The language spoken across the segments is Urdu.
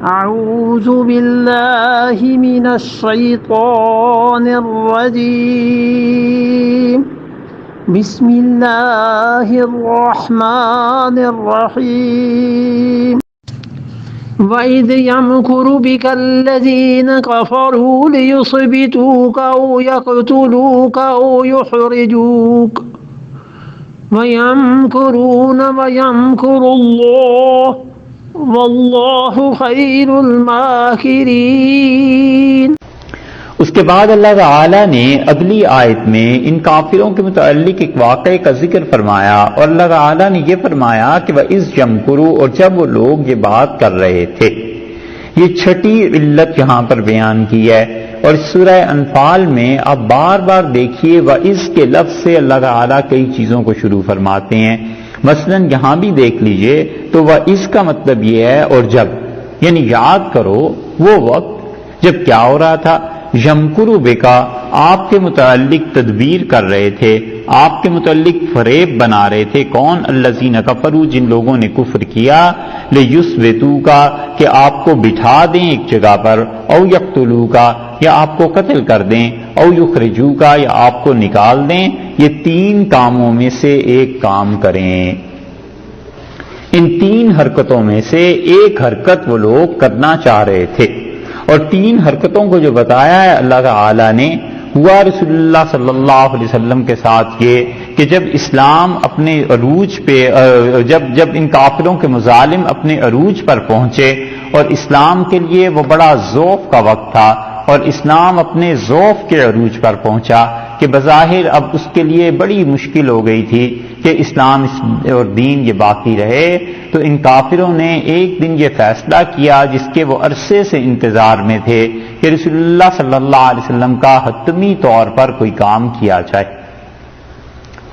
أعوذ بالله من الشيطان الرجيم بسم الله الرحمن الرحيم وَإِذْ يَمْكُرُ بِكَ الَّذِينَ كَفَرُوا لِيُثْبِتُوكَ أَوْ يَقْتُلُوكَ أَوْ يُخْرِجُوكَ وَيَمْكُرُونَ وَيَمْكُرُ اللَّهُ وَاللَّهُ خَيْرُ الْمَاكِرِينَ۔ اس کے بعد اللہ تعالی نے اگلی آیت میں ان کافروں کے متعلق ایک واقعے کا ذکر فرمایا، اور اللہ تعالی نے یہ فرمایا کہ وَإِذْ يَمْكُرُوا، اور جب وہ لوگ یہ بات کر رہے تھے۔ یہ چھٹی علت یہاں پر بیان کی ہے، اور سورہ انفال میں آپ بار بار دیکھیے وَإِذْ کے لفظ سے اللہ تعالی کئی چیزوں کو شروع فرماتے ہیں۔ مثلا یہاں بھی دیکھ لیجئے تو وَإِذْ کا مطلب یہ ہے اور جب، یعنی یاد کرو وہ وقت جب کیا ہو رہا تھا، یمکرو بکا، آپ کے متعلق تدبیر کر رہے تھے، آپ کے متعلق فریب بنا رہے تھے، کون؟ الذین کفروا، جن لوگوں نے کفر کیا، لیثبتوکا، کہ آپ کو بٹھا دیں ایک جگہ پر، او یقتلوکا، یا آپ کو قتل کر دیں، او یخرجوکا، یا آپ کو نکال دیں۔ یہ تین کاموں میں سے ایک کام کریں۔ ان تین حرکتوں میں سے ایک حرکت وہ لوگ کرنا چاہ رہے تھے، اور تین حرکتوں کو جو بتایا ہے اللہ تعالی نے، ہوا رسول اللہ صلی اللہ علیہ وسلم کے ساتھ یہ کہ جب اسلام اپنے عروج پہ، جب ان کافروں کے مظالم اپنے عروج پر پہنچے، اور اسلام کے لیے وہ بڑا ذوف کا وقت تھا، اور اسلام اپنے ذوف کے عروج پر پہنچا کہ بظاہر اب اس کے لیے بڑی مشکل ہو گئی تھی کہ اسلام اور دین یہ باقی رہے، تو ان کافروں نے ایک دن یہ فیصلہ کیا جس کے وہ عرصے سے انتظار میں تھے کہ رسول اللہ صلی اللہ علیہ وسلم کا حتمی طور پر کوئی کام کیا جائے۔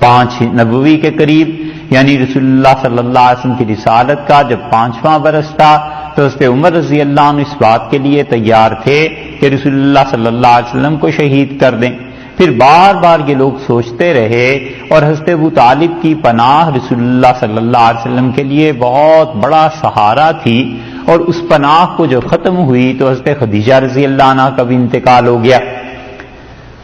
5 نبوی کے قریب، یعنی رسول اللہ صلی اللہ علیہ وسلم کی رسالت کا جب 5واں برس تھا، تو حضرت عمر رضی اللہ عنہ اس بات کے لیے تیار تھے کہ رسول اللہ صلی اللہ علیہ وسلم کو شہید کر دیں۔ پھر بار بار یہ لوگ سوچتے رہے، اور حضرت ابو طالب کی پناہ رسول اللہ صلی اللہ علیہ وسلم کے لیے بہت بڑا سہارا تھی، اور اس پناہ کو جو ختم ہوئی تو حضرت خدیجہ رضی اللہ عنہ کا بھی انتقال ہو گیا۔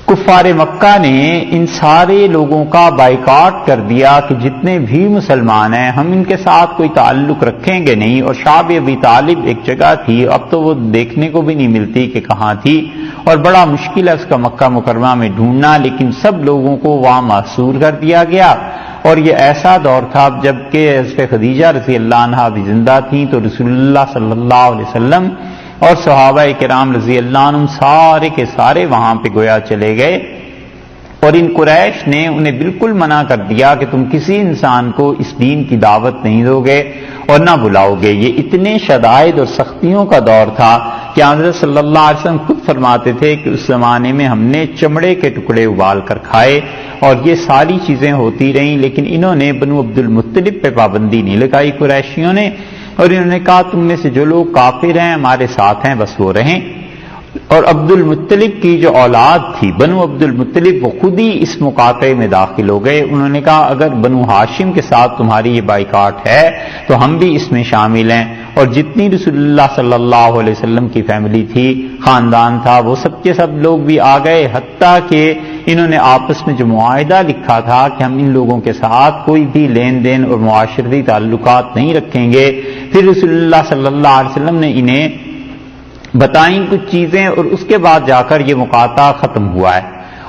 کفار مکہ نے ان سارے لوگوں کا بائیکاٹ کر دیا کہ جتنے بھی مسلمان ہیں ہم ان کے ساتھ کوئی تعلق رکھیں گے نہیں، اور شعب ابی طالب ایک جگہ تھی، اب تو وہ دیکھنے کو بھی نہیں ملتی کہ کہاں تھی، اور بڑا مشکل ہے اس کا مکہ مکرمہ میں ڈھونڈنا، لیکن سب لوگوں کو وہاں محصور کر دیا گیا۔ اور یہ ایسا دور تھا جب کہ حضرت خدیجہ رضی اللہ عنہا بھی زندہ تھیں، تو رسول اللہ صلی اللہ علیہ وسلم اور صحابہ کرام رضی اللہ عنہم سارے کے سارے وہاں پہ گویا چلے گئے، اور ان قریش نے انہیں بالکل منع کر دیا کہ تم کسی انسان کو اس دین کی دعوت نہیں دو گے اور نہ بلاؤ گے۔ یہ اتنے شدائد اور سختیوں کا دور تھا کہ حضرت صلی اللہ علیہ وسلم خود فرماتے تھے کہ اس زمانے میں ہم نے چمڑے کے ٹکڑے ابال کر کھائے، اور یہ ساری چیزیں ہوتی رہیں، لیکن انہوں نے بنو عبد المطلب پہ پابندی نہیں لگائی قریشیوں نے، اور انہوں نے کہا تم میں سے جو لوگ کافر ہیں ہمارے ساتھ ہیں بس وہ رہیں۔ اور عبد المطلب کی جو اولاد تھی بنو عبد المطلب، وہ خود ہی اس مقاطعے میں داخل ہو گئے۔ انہوں نے کہا اگر بنو ہاشم کے ساتھ تمہاری یہ بائیکاٹ ہے تو ہم بھی اس میں شامل ہیں، اور جتنی رسول اللہ صلی اللہ علیہ وسلم کی فیملی تھی، خاندان تھا، وہ سب کے سب لوگ بھی آ گئے، حتیٰ کہ انہوں نے آپس میں جو معاہدہ لکھا تھا کہ ہم ان لوگوں کے ساتھ کوئی بھی لین دین اور معاشرتی تعلقات نہیں رکھیں گے۔ پھر رسول اللہ صلی اللہ علیہ وسلم نے انہیں بتائیں کچھ چیزیں، اور اس کے بعد جا کر یہ مقاطعہ ختم ہوا ہے۔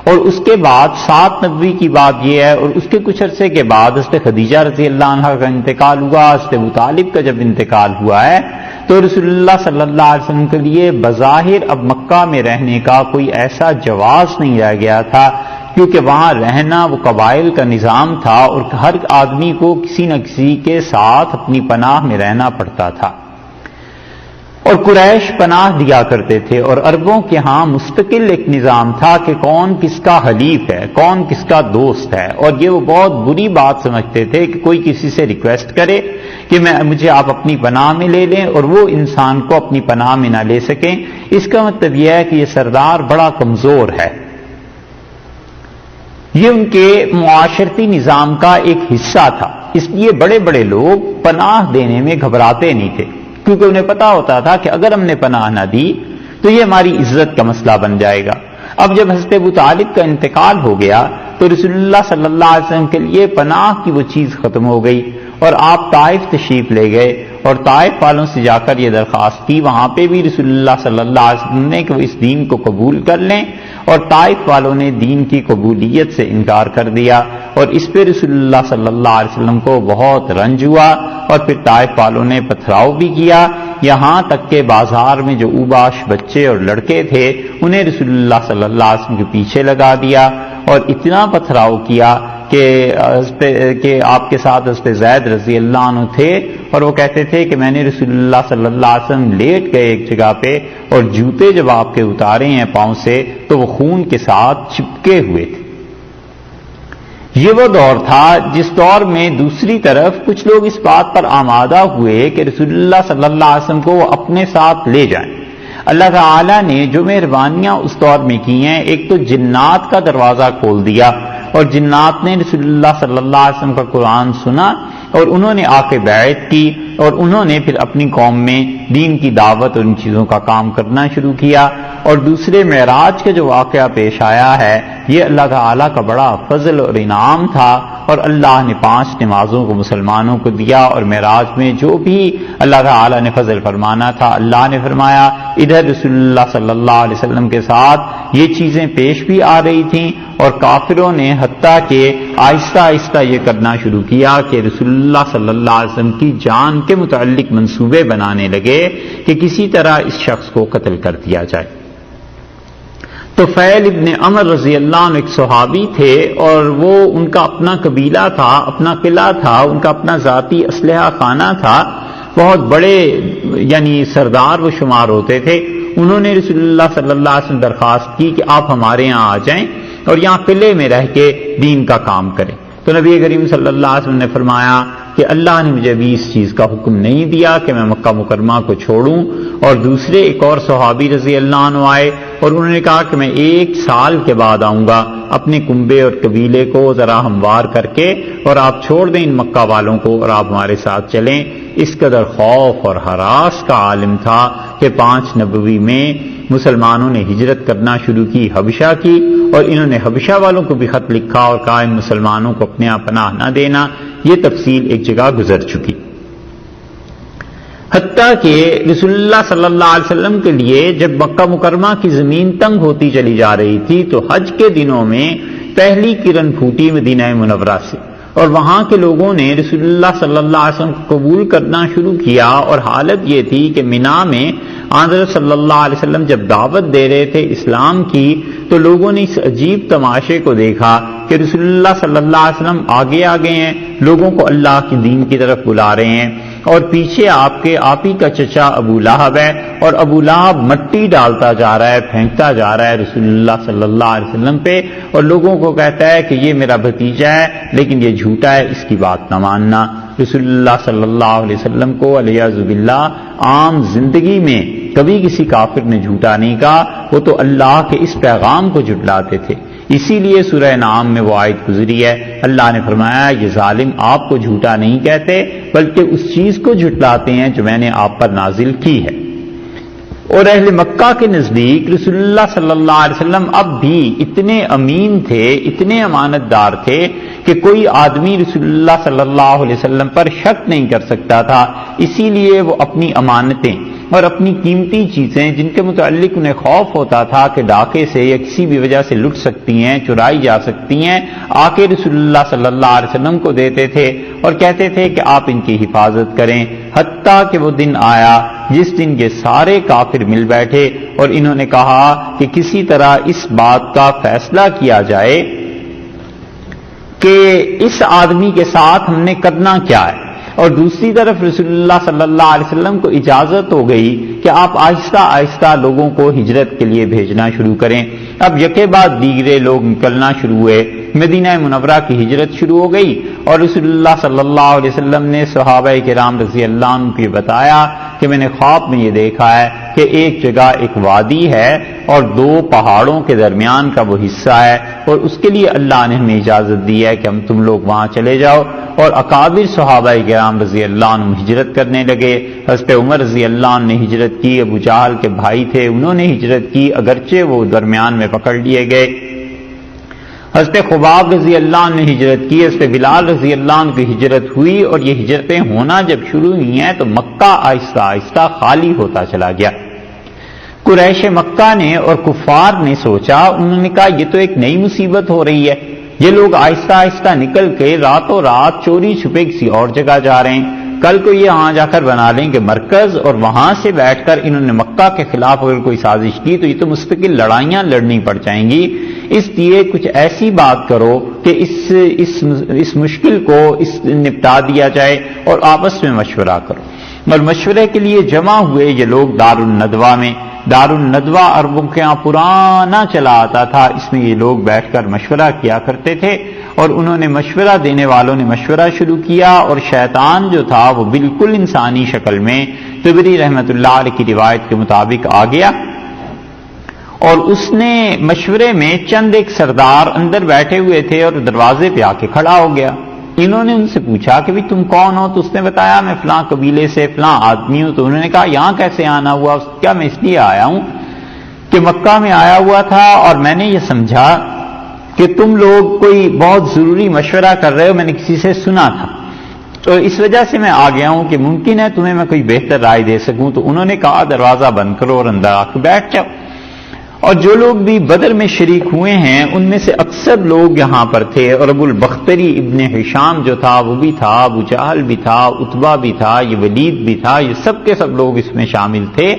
اور اس کے بعد 7 نبوی کی بات یہ ہے، اور اس کے کچھ عرصے کے بعد حضرت خدیجہ رضی اللہ عنہ کا انتقال ہوا، حضرت ابو طالب کا جب انتقال ہوا ہے تو رسول اللہ صلی اللہ علیہ وسلم کے لیے بظاہر اب مکہ میں رہنے کا کوئی ایسا جواز نہیں رہ گیا تھا، کیونکہ وہاں رہنا وہ قبائل کا نظام تھا، اور ہر آدمی کو کسی نہ کسی کے ساتھ اپنی پناہ میں رہنا پڑتا تھا، اور قریش پناہ دیا کرتے تھے، اور عربوں کے ہاں مستقل ایک نظام تھا کہ کون کس کا حلیف ہے، کون کس کا دوست ہے، اور یہ وہ بہت بری بات سمجھتے تھے کہ کوئی کسی سے ریکویسٹ کرے کہ مجھے آپ اپنی پناہ میں لے لیں، اور وہ انسان کو اپنی پناہ میں نہ لے سکیں۔ اس کا مطلب یہ ہے کہ یہ سردار بڑا کمزور ہے، یہ ان کے معاشرتی نظام کا ایک حصہ تھا، اس لیے بڑے بڑے لوگ پناہ دینے میں گھبراتے نہیں تھے۔ کیونکہ انہیں پتا ہوتا تھا کہ اگر ہم نے پناہ نہ دی تو یہ ہماری عزت کا مسئلہ بن جائے گا۔ اب جب حضرت ابو طالب کا انتقال ہو گیا تو رسول اللہ صلی اللہ علیہ وسلم کے لیے پناہ کی وہ چیز ختم ہو گئی، اور آپ طائف تشریف لے گئے اور طائف والوں سے جا کر یہ درخواست کی، وہاں پہ بھی رسول اللہ صلی اللہ علیہ وسلم نے کہ وہ اس دین کو قبول کر لیں، اور طائف والوں نے دین کی قبولیت سے انکار کر دیا، اور اس پہ رسول اللہ صلی اللہ علیہ وسلم کو بہت رنج ہوا، اور پھر طائف والوں نے پتھراؤ بھی کیا، یہاں تک کہ بازار میں جو اوباش بچے اور لڑکے تھے انہیں رسول اللہ صلی اللہ علیہ وسلم کے پیچھے لگا دیا، اور اتنا پتھراؤ کیا کہ آپ کے ساتھ حضرت زید رضی اللہ عنہ تھے، اور وہ کہتے تھے کہ میں نے رسول اللہ صلی اللہ علیہ وسلم لیٹ گئے ایک جگہ پہ، اور جوتے جب آپ کے اتارے ہیں پاؤں سے تو وہ خون کے ساتھ چپکے ہوئے تھے۔ یہ وہ دور تھا جس دور میں دوسری طرف کچھ لوگ اس بات پر آمادہ ہوئے کہ رسول اللہ صلی اللہ علیہ وسلم کو وہ اپنے ساتھ لے جائیں۔ اللہ تعالیٰ نے جو مہربانیاں اس دور میں کی ہیں، ایک تو جنات کا دروازہ کھول دیا، اور جنات نے رسول اللہ صلی اللہ علیہ وسلم کا قرآن سنا، اور انہوں نے آ کے بیعت کی، اور انہوں نے پھر اپنی قوم میں دین کی دعوت اور ان چیزوں کا کام کرنا شروع کیا۔ اور دوسرے معراج کا جو واقعہ پیش آیا ہے، یہ اللہ تعالیٰ کا بڑا فضل اور انعام تھا، اور اللہ نے 5 نمازوں کو مسلمانوں کو دیا، اور معراج میں جو بھی اللہ تعالیٰ نے فضل فرمانا تھا اللہ نے فرمایا۔ ادھر رسول اللہ صلی اللہ علیہ وسلم کے ساتھ یہ چیزیں پیش بھی آ رہی تھیں، اور کافروں نے حتیٰ کہ آہستہ آہستہ یہ کرنا شروع کیا کہ رسول اللہ صلی اللہ علیہ وسلم کی جان کے متعلق منصوبے بنانے لگے کہ کسی طرح اس شخص کو قتل کر دیا جائے۔ تو فیل ابن عمر رضی اللہ عنہ ایک صحابی تھے، اور وہ ان کا اپنا قبیلہ تھا، اپنا قلعہ تھا، ان کا اپنا ذاتی اسلحہ خانہ تھا، بہت بڑے یعنی سردار وہ شمار ہوتے تھے۔ انہوں نے رسول اللہ صلی اللہ علیہ وسلم درخواست کی کہ آپ ہمارے یہاں آ جائیں اور یہاں قلعے میں رہ کے دین کا کام کریں۔ تو نبی کریم صلی اللہ علیہ وسلم نے فرمایا کہ اللہ نے مجھے ابھی اس چیز کا حکم نہیں دیا کہ میں مکہ مکرمہ کو چھوڑوں۔ اور دوسرے ایک اور صحابی رضی اللہ عنہ آئے، اور انہوں نے کہا کہ میں 1 سال کے بعد آؤں گا اپنے کنبے اور قبیلے کو ذرا ہموار کر کے، اور آپ چھوڑ دیں ان مکہ والوں کو اور آپ ہمارے ساتھ چلیں۔ اس قدر خوف اور ہراس کا عالم تھا کہ 5 نبوی میں مسلمانوں نے ہجرت کرنا شروع کی، حبشہ کی، اور انہوں نے حبشہ والوں کو بھی خط لکھا اور کہا ان مسلمانوں کو اپنے یہاں پناہ نہ دینا۔ یہ تفصیل ایک جگہ گزر چکی۔ حتیٰ کہ رسول اللہ صلی اللہ علیہ وسلم کے لیے جب مکہ مکرمہ کی زمین تنگ ہوتی چلی جا رہی تھی تو حج کے دنوں میں پہلی کرن پھوٹی مدینہ منورہ سے، اور وہاں کے لوگوں نے رسول اللہ صلی اللہ علیہ وسلم کو قبول کرنا شروع کیا، اور حالت یہ تھی کہ مینا میں حضرت صلی اللہ علیہ وسلم جب دعوت دے رہے تھے اسلام کی تو لوگوں نے اس عجیب تماشے کو دیکھا کہ رسول اللہ صلی اللہ علیہ وسلم آگے آگے ہیں، لوگوں کو اللہ کی دین کی طرف بلا رہے ہیں، اور پیچھے آپ ہی کا چچا ابو لہب ہے، اور ابو لہب مٹی ڈالتا جا رہا ہے، پھینکتا جا رہا ہے رسول اللہ صلی اللہ علیہ وسلم پہ، اور لوگوں کو کہتا ہے کہ یہ میرا بھتیجا ہے لیکن یہ جھوٹا ہے، اس کی بات نہ ماننا۔ رسول اللہ صلی اللہ علیہ وسلم کو علیہ باللہ عام زندگی میں کبھی کسی کافر نے جھوٹا نہیں کہا، وہ تو اللہ کے اس پیغام کو جھٹلاتے تھے۔ اسی لیے سورہ نعام میں وہ آیت گزری ہے، اللہ نے فرمایا یہ ظالم آپ کو جھوٹا نہیں کہتے بلکہ اس چیز کو جھٹلاتے ہیں جو میں نے آپ پر نازل کی ہے۔ اور اہل مکہ کے نزدیک رسول اللہ صلی اللہ علیہ وسلم اب بھی اتنے امین تھے، اتنے امانت دار تھے کہ کوئی آدمی رسول اللہ صلی اللہ علیہ وسلم پر شک نہیں کر سکتا تھا، اسی لیے وہ اپنی امانتیں اور اپنی قیمتی چیزیں جن کے متعلق انہیں خوف ہوتا تھا کہ ڈاکے سے یا کسی بھی وجہ سے لٹ سکتی ہیں، چرائی جا سکتی ہیں، آ کے رسول اللہ صلی اللہ علیہ وسلم کو دیتے تھے اور کہتے تھے کہ آپ ان کی حفاظت کریں۔ حتیٰ کہ وہ دن آیا جس دن یہ سارے کافر مل بیٹھے اور انہوں نے کہا کہ کسی طرح اس بات کا فیصلہ کیا جائے کہ اس آدمی کے ساتھ ہم نے کرنا کیا ہے، اور دوسری طرف رسول اللہ صلی اللہ علیہ وسلم کو اجازت ہو گئی کہ آپ آہستہ آہستہ لوگوں کو ہجرت کے لیے بھیجنا شروع کریں۔ اب یکے بعد دیگرے لوگ نکلنا شروع ہوئے، مدینہ منورہ کی ہجرت شروع ہو گئی، اور رسول اللہ صلی اللہ علیہ وسلم نے صحابہ کرام رضی اللہ عنہ کو بتایا کہ میں نے خواب میں یہ دیکھا ہے کہ ایک جگہ ایک وادی ہے اور دو پہاڑوں کے درمیان کا وہ حصہ ہے، اور اس کے لیے اللہ نے ہمیں اجازت دی ہے کہ ہم تم لوگ وہاں چلے جاؤ۔ اور اکابر صحابہ کرام رضی اللہ عنہ ہجرت کرنے لگے۔ حضرت عمر رضی اللہ عنہ نے ہجرت کی، ابو جہل کے بھائی تھے انہوں نے ہجرت کی، اگرچہ وہ درمیان میں پکڑ لیے گئے۔ حضرت خباب رضی اللہ عنہ نے ہجرت کی، حضرت بلال رضی اللہ عنہ کی ہجرت ہوئی، اور یہ ہجرتیں ہونا جب شروع ہوئی ہیں تو مکہ آہستہ آہستہ خالی ہوتا چلا گیا۔ قریش مکہ نے اور کفار نے سوچا، انہوں نے کہا یہ تو ایک نئی مصیبت ہو رہی ہے، یہ لوگ آہستہ آہستہ نکل کے راتوں رات چوری چھپے کسی اور جگہ جا رہے ہیں، کل کو یہ وہاں جا کر بنا لیں گے مرکز، اور وہاں سے بیٹھ کر انہوں نے مکہ کے خلاف اگر کوئی سازش کی تو یہ تو مستقل لڑائیاں لڑنی پڑ جائیں گی، اس لیے کچھ ایسی بات کرو کہ اس مشکل کو نپٹا دیا جائے، اور آپس میں مشورہ کرو۔ اور مشورے کے لیے جمع ہوئے یہ لوگ دارالندوہ میں۔ دارالندوہ عربوں کے یہاں پرانا چلا آتا تھا، اس میں یہ لوگ بیٹھ کر مشورہ کیا کرتے تھے، اور انہوں نے مشورہ دینے والوں نے مشورہ شروع کیا، اور شیطان جو تھا وہ بالکل انسانی شکل میں طبری رحمۃ اللہ علیہ کی روایت کے مطابق آ گیا، اور اس نے مشورے میں چند ایک سردار اندر بیٹھے ہوئے تھے اور دروازے پہ آ کے کھڑا ہو گیا۔ انہوں نے ان سے پوچھا کہ بھی تم کون ہو؟ تو اس نے بتایا میں فلاں قبیلے سے فلاں آدمی ہوں۔ تو انہوں نے کہا یہاں کیسے آنا ہوا؟ کیا میں اس لیے آیا ہوں کہ مکہ میں آیا ہوا تھا اور میں نے یہ سمجھا کہ تم لوگ کوئی بہت ضروری مشورہ کر رہے ہو، میں نے کسی سے سنا تھا، تو اس وجہ سے میں آ گیا ہوں کہ ممکن ہے تمہیں میں کوئی بہتر رائے دے سکوں۔ تو انہوں نے کہا دروازہ بند کرو اور اندر آ کے بیٹھ جاؤ۔ اور جو لوگ بھی بدر میں شریک ہوئے ہیں ان میں سے اکثر لوگ یہاں پر تھے، اور ابو البختری ابن ہشام جو تھا وہ بھی تھا، ابو جہل بھی تھا، عتبہ بھی تھا، یہ ولید بھی تھا، یہ سب کے سب لوگ اس میں شامل تھے۔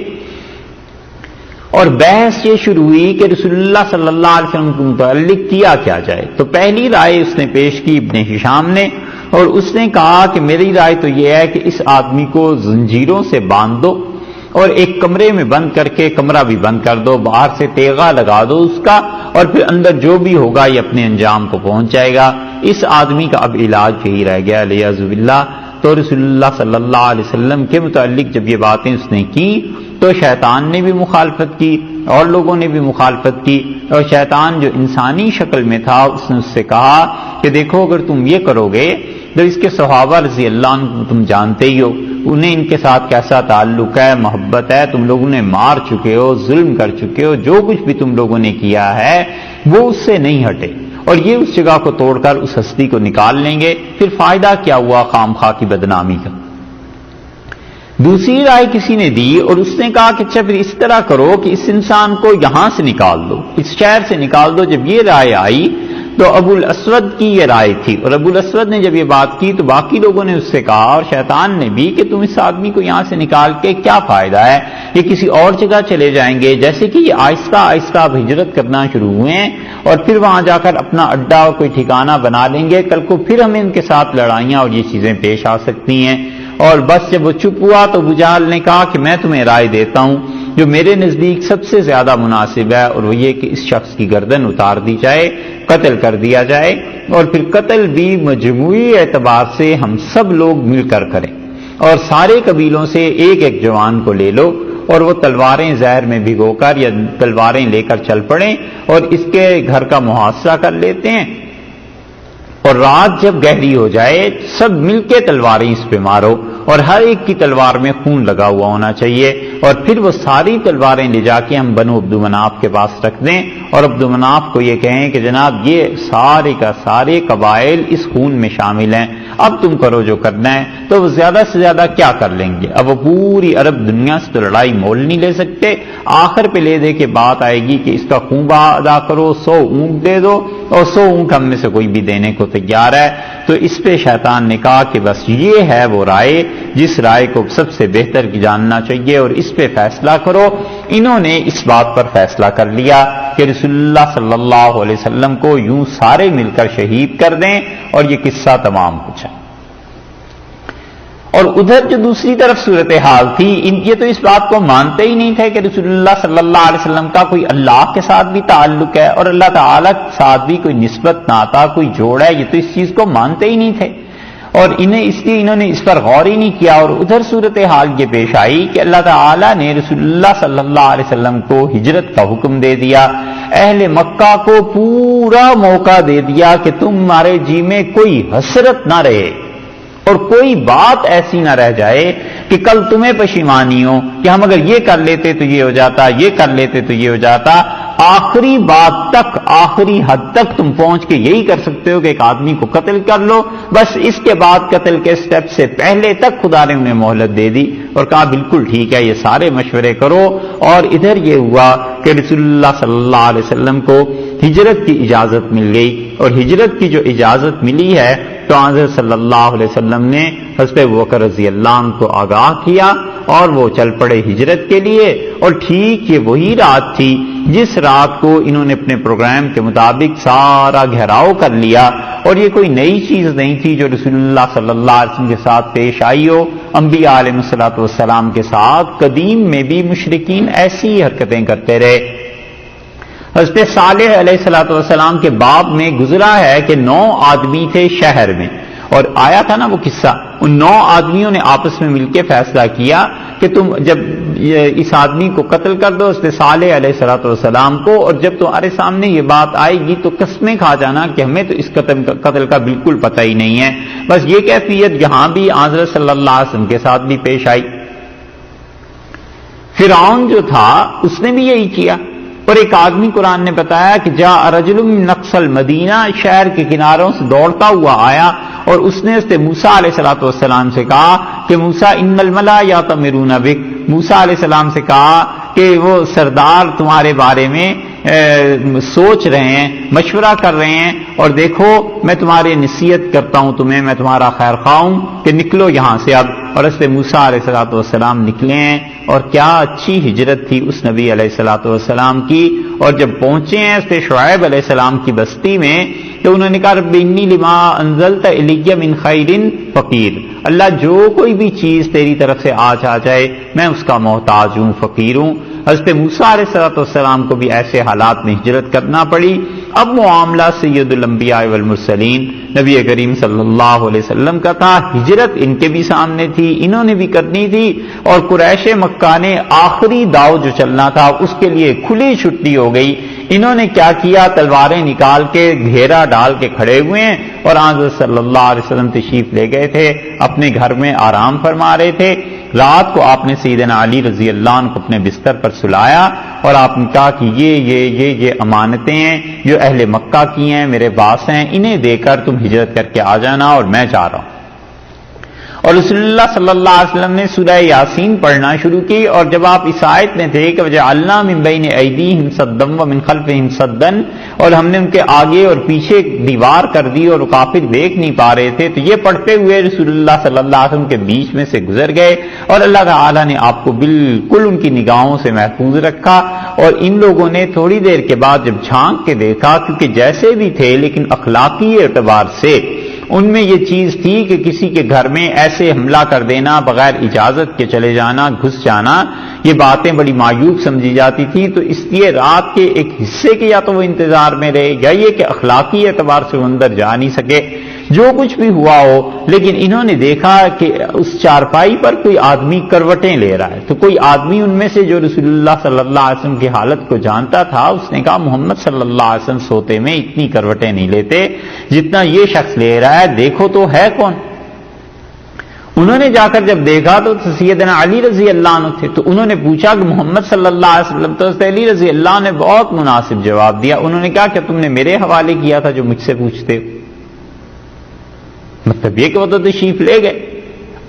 اور بحث یہ شروع ہوئی کہ رسول اللہ صلی اللہ علیہ وسلم کے متعلق کیا کیا جائے۔ تو پہلی رائے اس نے پیش کی ابن ہشام نے، اور اس نے کہا کہ میری رائے تو یہ ہے کہ اس آدمی کو زنجیروں سے باندھ دو اور ایک کمرے میں بند کر کے کمرہ بھی بند کر دو، باہر سے تیغا لگا دو اس کا، اور پھر اندر جو بھی ہوگا یہ اپنے انجام کو پہنچ جائے گا۔ اس آدمی کا اب علاج یہی رہ گیا علیہ باللہ۔ تو رسول اللہ صلی اللہ علیہ وسلم کے متعلق جب یہ باتیں اس نے کی تو شیطان نے بھی مخالفت کی اور لوگوں نے بھی مخالفت کی، اور شیطان جو انسانی شکل میں تھا اس نے اس سے کہا کہ دیکھو اگر تم یہ کرو گے تو اس کے صحابہ رضی اللہ عنہ تم جانتے ہی ہو، انہیں ان کے ساتھ کیسا تعلق ہے، محبت ہے، تم لوگوں نے مار چکے ہو، ظلم کر چکے ہو، جو کچھ بھی تم لوگوں نے کیا ہے وہ اس سے نہیں ہٹے، اور یہ اس جگہ کو توڑ کر اس ہستی کو نکال لیں گے، پھر فائدہ کیا ہوا خام خواہ کی بدنامی کا۔ دوسری رائے کسی نے دی اور اس نے کہا کہ اچھا پھر اس طرح کرو کہ اس انسان کو یہاں سے نکال دو، اس شہر سے نکال دو۔ جب یہ رائے آئی تو ابو الاسود کی یہ رائے تھی، اور ابو الاسود نے جب یہ بات کی تو باقی لوگوں نے اس سے کہا اور شیطان نے بھی کہ تم اس آدمی کو یہاں سے نکال کے کیا فائدہ ہے، یہ کسی اور جگہ چلے جائیں گے، جیسے کہ یہ آہستہ آہستہ اب ہجرت کرنا شروع ہوئے ہیں اور پھر وہاں جا کر اپنا اڈا اور کوئی ٹھکانہ بنا لیں گے، کل کو پھر ہمیں ان کے ساتھ لڑائیاں اور یہ چیزیں پیش آ سکتی ہیں۔ اور بس جب وہ چپ ہوا تو ابو جہل نے کہا کہ میں تمہیں رائے دیتا ہوں جو میرے نزدیک سب سے زیادہ مناسب ہے، اور وہ یہ کہ اس شخص کی گردن اتار دی جائے، قتل کر دیا جائے، اور پھر قتل بھی مجموعی اعتبار سے ہم سب لوگ مل کر کریں، اور سارے قبیلوں سے ایک ایک جوان کو لے لو اور وہ تلواریں زہر میں بھگو کر یا تلواریں لے کر چل پڑیں اور اس کے گھر کا محاصرہ کر لیتے ہیں، اور رات جب گہری ہو جائے سب مل کے تلواریں اس پہ مارو، اور ہر ایک کی تلوار میں خون لگا ہوا ہونا چاہیے، اور پھر وہ ساری تلواریں لے جا کے ہم بنو عبد مناف کے پاس رکھ دیں اور عبد مناف کو یہ کہیں کہ جناب یہ سارے کا سارے قبائل اس خون میں شامل ہیں، اب تم کرو جو کرنا ہے۔ تو وہ زیادہ سے زیادہ کیا کر لیں گے؟ اب وہ پوری عرب دنیا سے تو لڑائی مول نہیں لے سکتے، آخر پہ لے دے کے بات آئے گی کہ اس کا خون ادا کرو، 100 اونٹ دے دو، اور 100 اونٹ ہم میں سے کوئی بھی دینے کو تیار ہے۔ تو اس پہ شیطان نے کہا کہ بس یہ ہے وہ رائے جس رائے کو سب سے بہتر کی جاننا چاہیے اور اس پہ فیصلہ کرو۔ انہوں نے اس بات پر فیصلہ کر لیا کہ رسول اللہ صلی اللہ علیہ وسلم کو یوں سارے مل کر شہید کر دیں، اور یہ قصہ تمام کچھ ہے۔ اور ادھر جو دوسری طرف صورتحال تھی، یہ تو اس بات کو مانتے ہی نہیں تھے کہ رسول اللہ صلی اللہ علیہ وسلم کا کوئی اللہ کے ساتھ بھی تعلق ہے اور اللہ تعالیٰ کے ساتھ بھی کوئی نسبت ناتا کوئی جوڑ ہے، یہ تو اس چیز کو مانتے ہی نہیں تھے۔ اور انہوں نے اس پر غور ہی نہیں کیا، اور ادھر صورتحال یہ پیش آئی کہ اللہ تعالیٰ نے رسول اللہ صلی اللہ علیہ وسلم کو ہجرت کا حکم دے دیا، اہل مکہ کو پورا موقع دے دیا کہ تمہارے جی میں کوئی حسرت نہ رہے اور کوئی بات ایسی نہ رہ جائے کہ کل تمہیں پشیمانی ہو کہ ہم اگر یہ کر لیتے تو یہ ہو جاتا، یہ کر لیتے تو یہ ہو جاتا۔ آخری بات تک، آخری حد تک تم پہنچ کے یہی کر سکتے ہو کہ ایک آدمی کو قتل کر لو، بس اس کے بعد قتل کے سٹیپ سے پہلے تک خدا نے انہیں مہلت دے دی اور کہا بالکل ٹھیک ہے، یہ سارے مشورے کرو۔ اور ادھر یہ ہوا کہ رسول اللہ صلی اللہ علیہ وسلم کو ہجرت کی اجازت مل گئی، اور ہجرت کی جو اجازت ملی ہے تو حضرت صلی اللہ علیہ وسلم نے حضرت ابوبکر رضی اللہ عنہ کو آگاہ کیا اور وہ چل پڑے ہجرت کے لیے۔ اور ٹھیک یہ وہی رات تھی جس رات کو انہوں نے اپنے پروگرام کے مطابق سارا گھیراؤ کر لیا، اور یہ کوئی نئی چیز نہیں تھی جو رسول اللہ صلی اللہ علیہ وسلم کے ساتھ پیش آئی ہو، انبیاء علیہ الصلوۃ والسلام کے ساتھ قدیم میں بھی مشرکین ایسی حرکتیں کرتے رہے۔ حضرت صالح علیہ الصلوۃ والسلام کے باب میں گزرا ہے کہ 9 آدمی تھے شہر میں، اور آیا تھا نا وہ قصہ، ان 9 آدمیوں نے آپس میں مل کے فیصلہ کیا کہ تم جب اس آدمی کو قتل کر دو، حضرت صالح علیہ الصلوۃ والسلام کو، اور جب تمہارے سامنے یہ بات آئے گی تو قسمیں کھا جانا کہ ہمیں تو اس قتل کا بالکل پتہ ہی نہیں ہے۔ بس یہ کیفیت یہاں بھی حضرت صلی اللہ علیہ وسلم کے ساتھ بھی پیش آئی۔ فرعون جو تھا اس نے بھی یہی کیا، اور ایک آدمی قرآن نے بتایا کہ جاء رجل من اقصى المدینہ، شہر کے کناروں سے دوڑتا ہوا آیا، اور اس نے حضرت موسیٰ علیہ الصلوۃ والسلام سے کہا کہ موسیٰ ان الملا یأتمرون بک، موسیٰ علیہ السلام سے کہا کہ وہ سردار تمہارے بارے میں سوچ رہے ہیں، مشورہ کر رہے ہیں، اور دیکھو میں تمہاری نصیحت کرتا ہوں تمہیں، میں تمہارا خیر خواہ ہوں کہ نکلو یہاں سے اب۔ اور حضرت موسیٰ علیہ الصلوۃ والسلام نکلے ہیں، اور کیا اچھی ہجرت تھی اس نبی علیہ الصلوۃ والسلام کی۔ اور جب پہنچے ہیں حضرت شعیب علیہ السلام کی بستی میں تو انہوں نے کہا رب انی لما انزلت الی من خیر فقیر، اللہ جو کوئی بھی چیز تیری طرف سے آ جائے میں اس کا محتاج ہوں، فقیر ہوں۔ حضرت موسیٰ علیہ السلام کو بھی ایسے حالات میں ہجرت کرنا پڑی۔ اب معاملہ سید الانبیاء والمرسلین نبی کریم صلی اللہ علیہ وسلم کا تھا، ہجرت ان کے بھی سامنے تھی، انہوں نے بھی کرنی تھی، اور قریش مکہ نے آخری داؤ جو چلنا تھا اس کے لیے کھلی چھٹی ہو گئی۔ انہوں نے کیا کیا، تلواریں نکال کے گھیرا ڈال کے کھڑے ہوئے ہیں، اور حضرت صلی اللہ علیہ وسلم تشریف لے گئے تھے، اپنے گھر میں آرام فرما رہے تھے۔ رات کو آپ نے سیدنا علی رضی اللہ عنہ کو اپنے بستر پر سلایا، اور آپ نے کہا کہ یہ امانتیں ہیں جو اہل مکہ کی ہیں، میرے پاس ہیں، انہیں دے کر تم ہجرت کر کے آ جانا، اور میں جا رہا ہوں۔ اور رسول اللہ صلی اللہ علیہ وسلم نے سورہ یاسین پڑھنا شروع کی، اور جب آپ اس آیت میں تھے کہ وجعلنا من بین ایدیہم صدا ومن خلفہم صدا، اور ہم نے ان کے آگے اور پیچھے دیوار کر دی اور وہ کافر دیکھ نہیں پا رہے تھے، تو یہ پڑھتے ہوئے رسول اللہ صلی اللہ علیہ وسلم کے بیچ میں سے گزر گئے، اور اللہ تعالیٰ نے آپ کو بالکل ان کی نگاہوں سے محفوظ رکھا۔ اور ان لوگوں نے تھوڑی دیر کے بعد جب جھانک کے دیکھا، کیونکہ جیسے بھی تھے لیکن اخلاقی اعتبار سے ان میں یہ چیز تھی کہ کسی کے گھر میں ایسے حملہ کر دینا، بغیر اجازت کے چلے جانا، گھس جانا، یہ باتیں بڑی معیوب سمجھی جاتی تھی، تو اس لیے رات کے ایک حصے کے یا تو وہ انتظار میں رہے، یا یہ کہ اخلاقی اعتبار سے وہ اندر جا نہیں سکے۔ جو کچھ بھی ہوا ہو، لیکن انہوں نے دیکھا کہ اس چارپائی پر کوئی آدمی کروٹیں لے رہا ہے، تو کوئی آدمی ان میں سے جو رسول اللہ صلی اللہ علیہ وسلم کی حالت کو جانتا تھا، اس نے کہا محمد صلی اللہ علیہ وسلم سوتے میں اتنی کروٹیں نہیں لیتے جتنا یہ شخص لے رہا ہے، دیکھو تو ہے کون۔ انہوں نے جا کر جب دیکھا تو سیدنا علی رضی اللہ عنہ تھے، تو انہوں نے پوچھا کہ محمد صلی اللہ علیہ وسلم، تو علی رضی اللہ عنہ نے بہت مناسب جواب دیا، انہوں نے کہا کہ تم نے میرے حوالے کیا تھا جو مجھ سے پوچھتے ہو، مطلب یہ کہ وہ تو تشریف لے گئے۔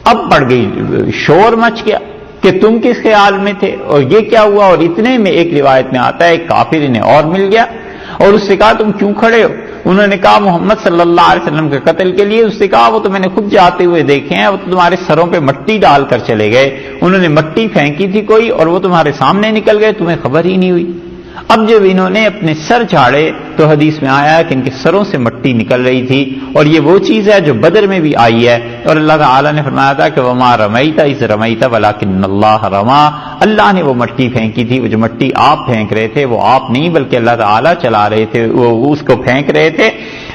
اب پڑ گئی، شور مچ گیا کہ تم کس خیال میں تھے اور یہ کیا ہوا، اور اتنے میں ایک روایت میں آتا ہے ایک کافر انہیں اور مل گیا اور اس سے کہا تم کیوں کھڑے ہو؟ انہوں نے کہا محمد صلی اللہ علیہ وسلم کے قتل کے لیے۔ اس سے کہا وہ تو میں نے خود جاتے ہوئے دیکھے ہیں، وہ تو تمہارے سروں پہ مٹی ڈال کر چلے گئے، انہوں نے مٹی پھینکی تھی کوئی اور وہ تمہارے سامنے نکل گئے، تمہیں خبر ہی نہیں ہوئی۔ اب جب انہوں نے اپنے سر جھاڑے تو حدیث میں آیا کہ ان کے سروں سے مٹی نکل رہی تھی، اور یہ وہ چیز ہے جو بدر میں بھی آئی ہے، اور اللہ تعالیٰ نے فرمایا تھا کہ وما رمیت اذ رمیت ولکن اللہ رما، اللہ نے وہ مٹی پھینکی تھی، وہ جو مٹی آپ پھینک رہے تھے وہ آپ نہیں بلکہ اللہ تعالیٰ چلا رہے تھے، وہ اس کو پھینک رہے تھے۔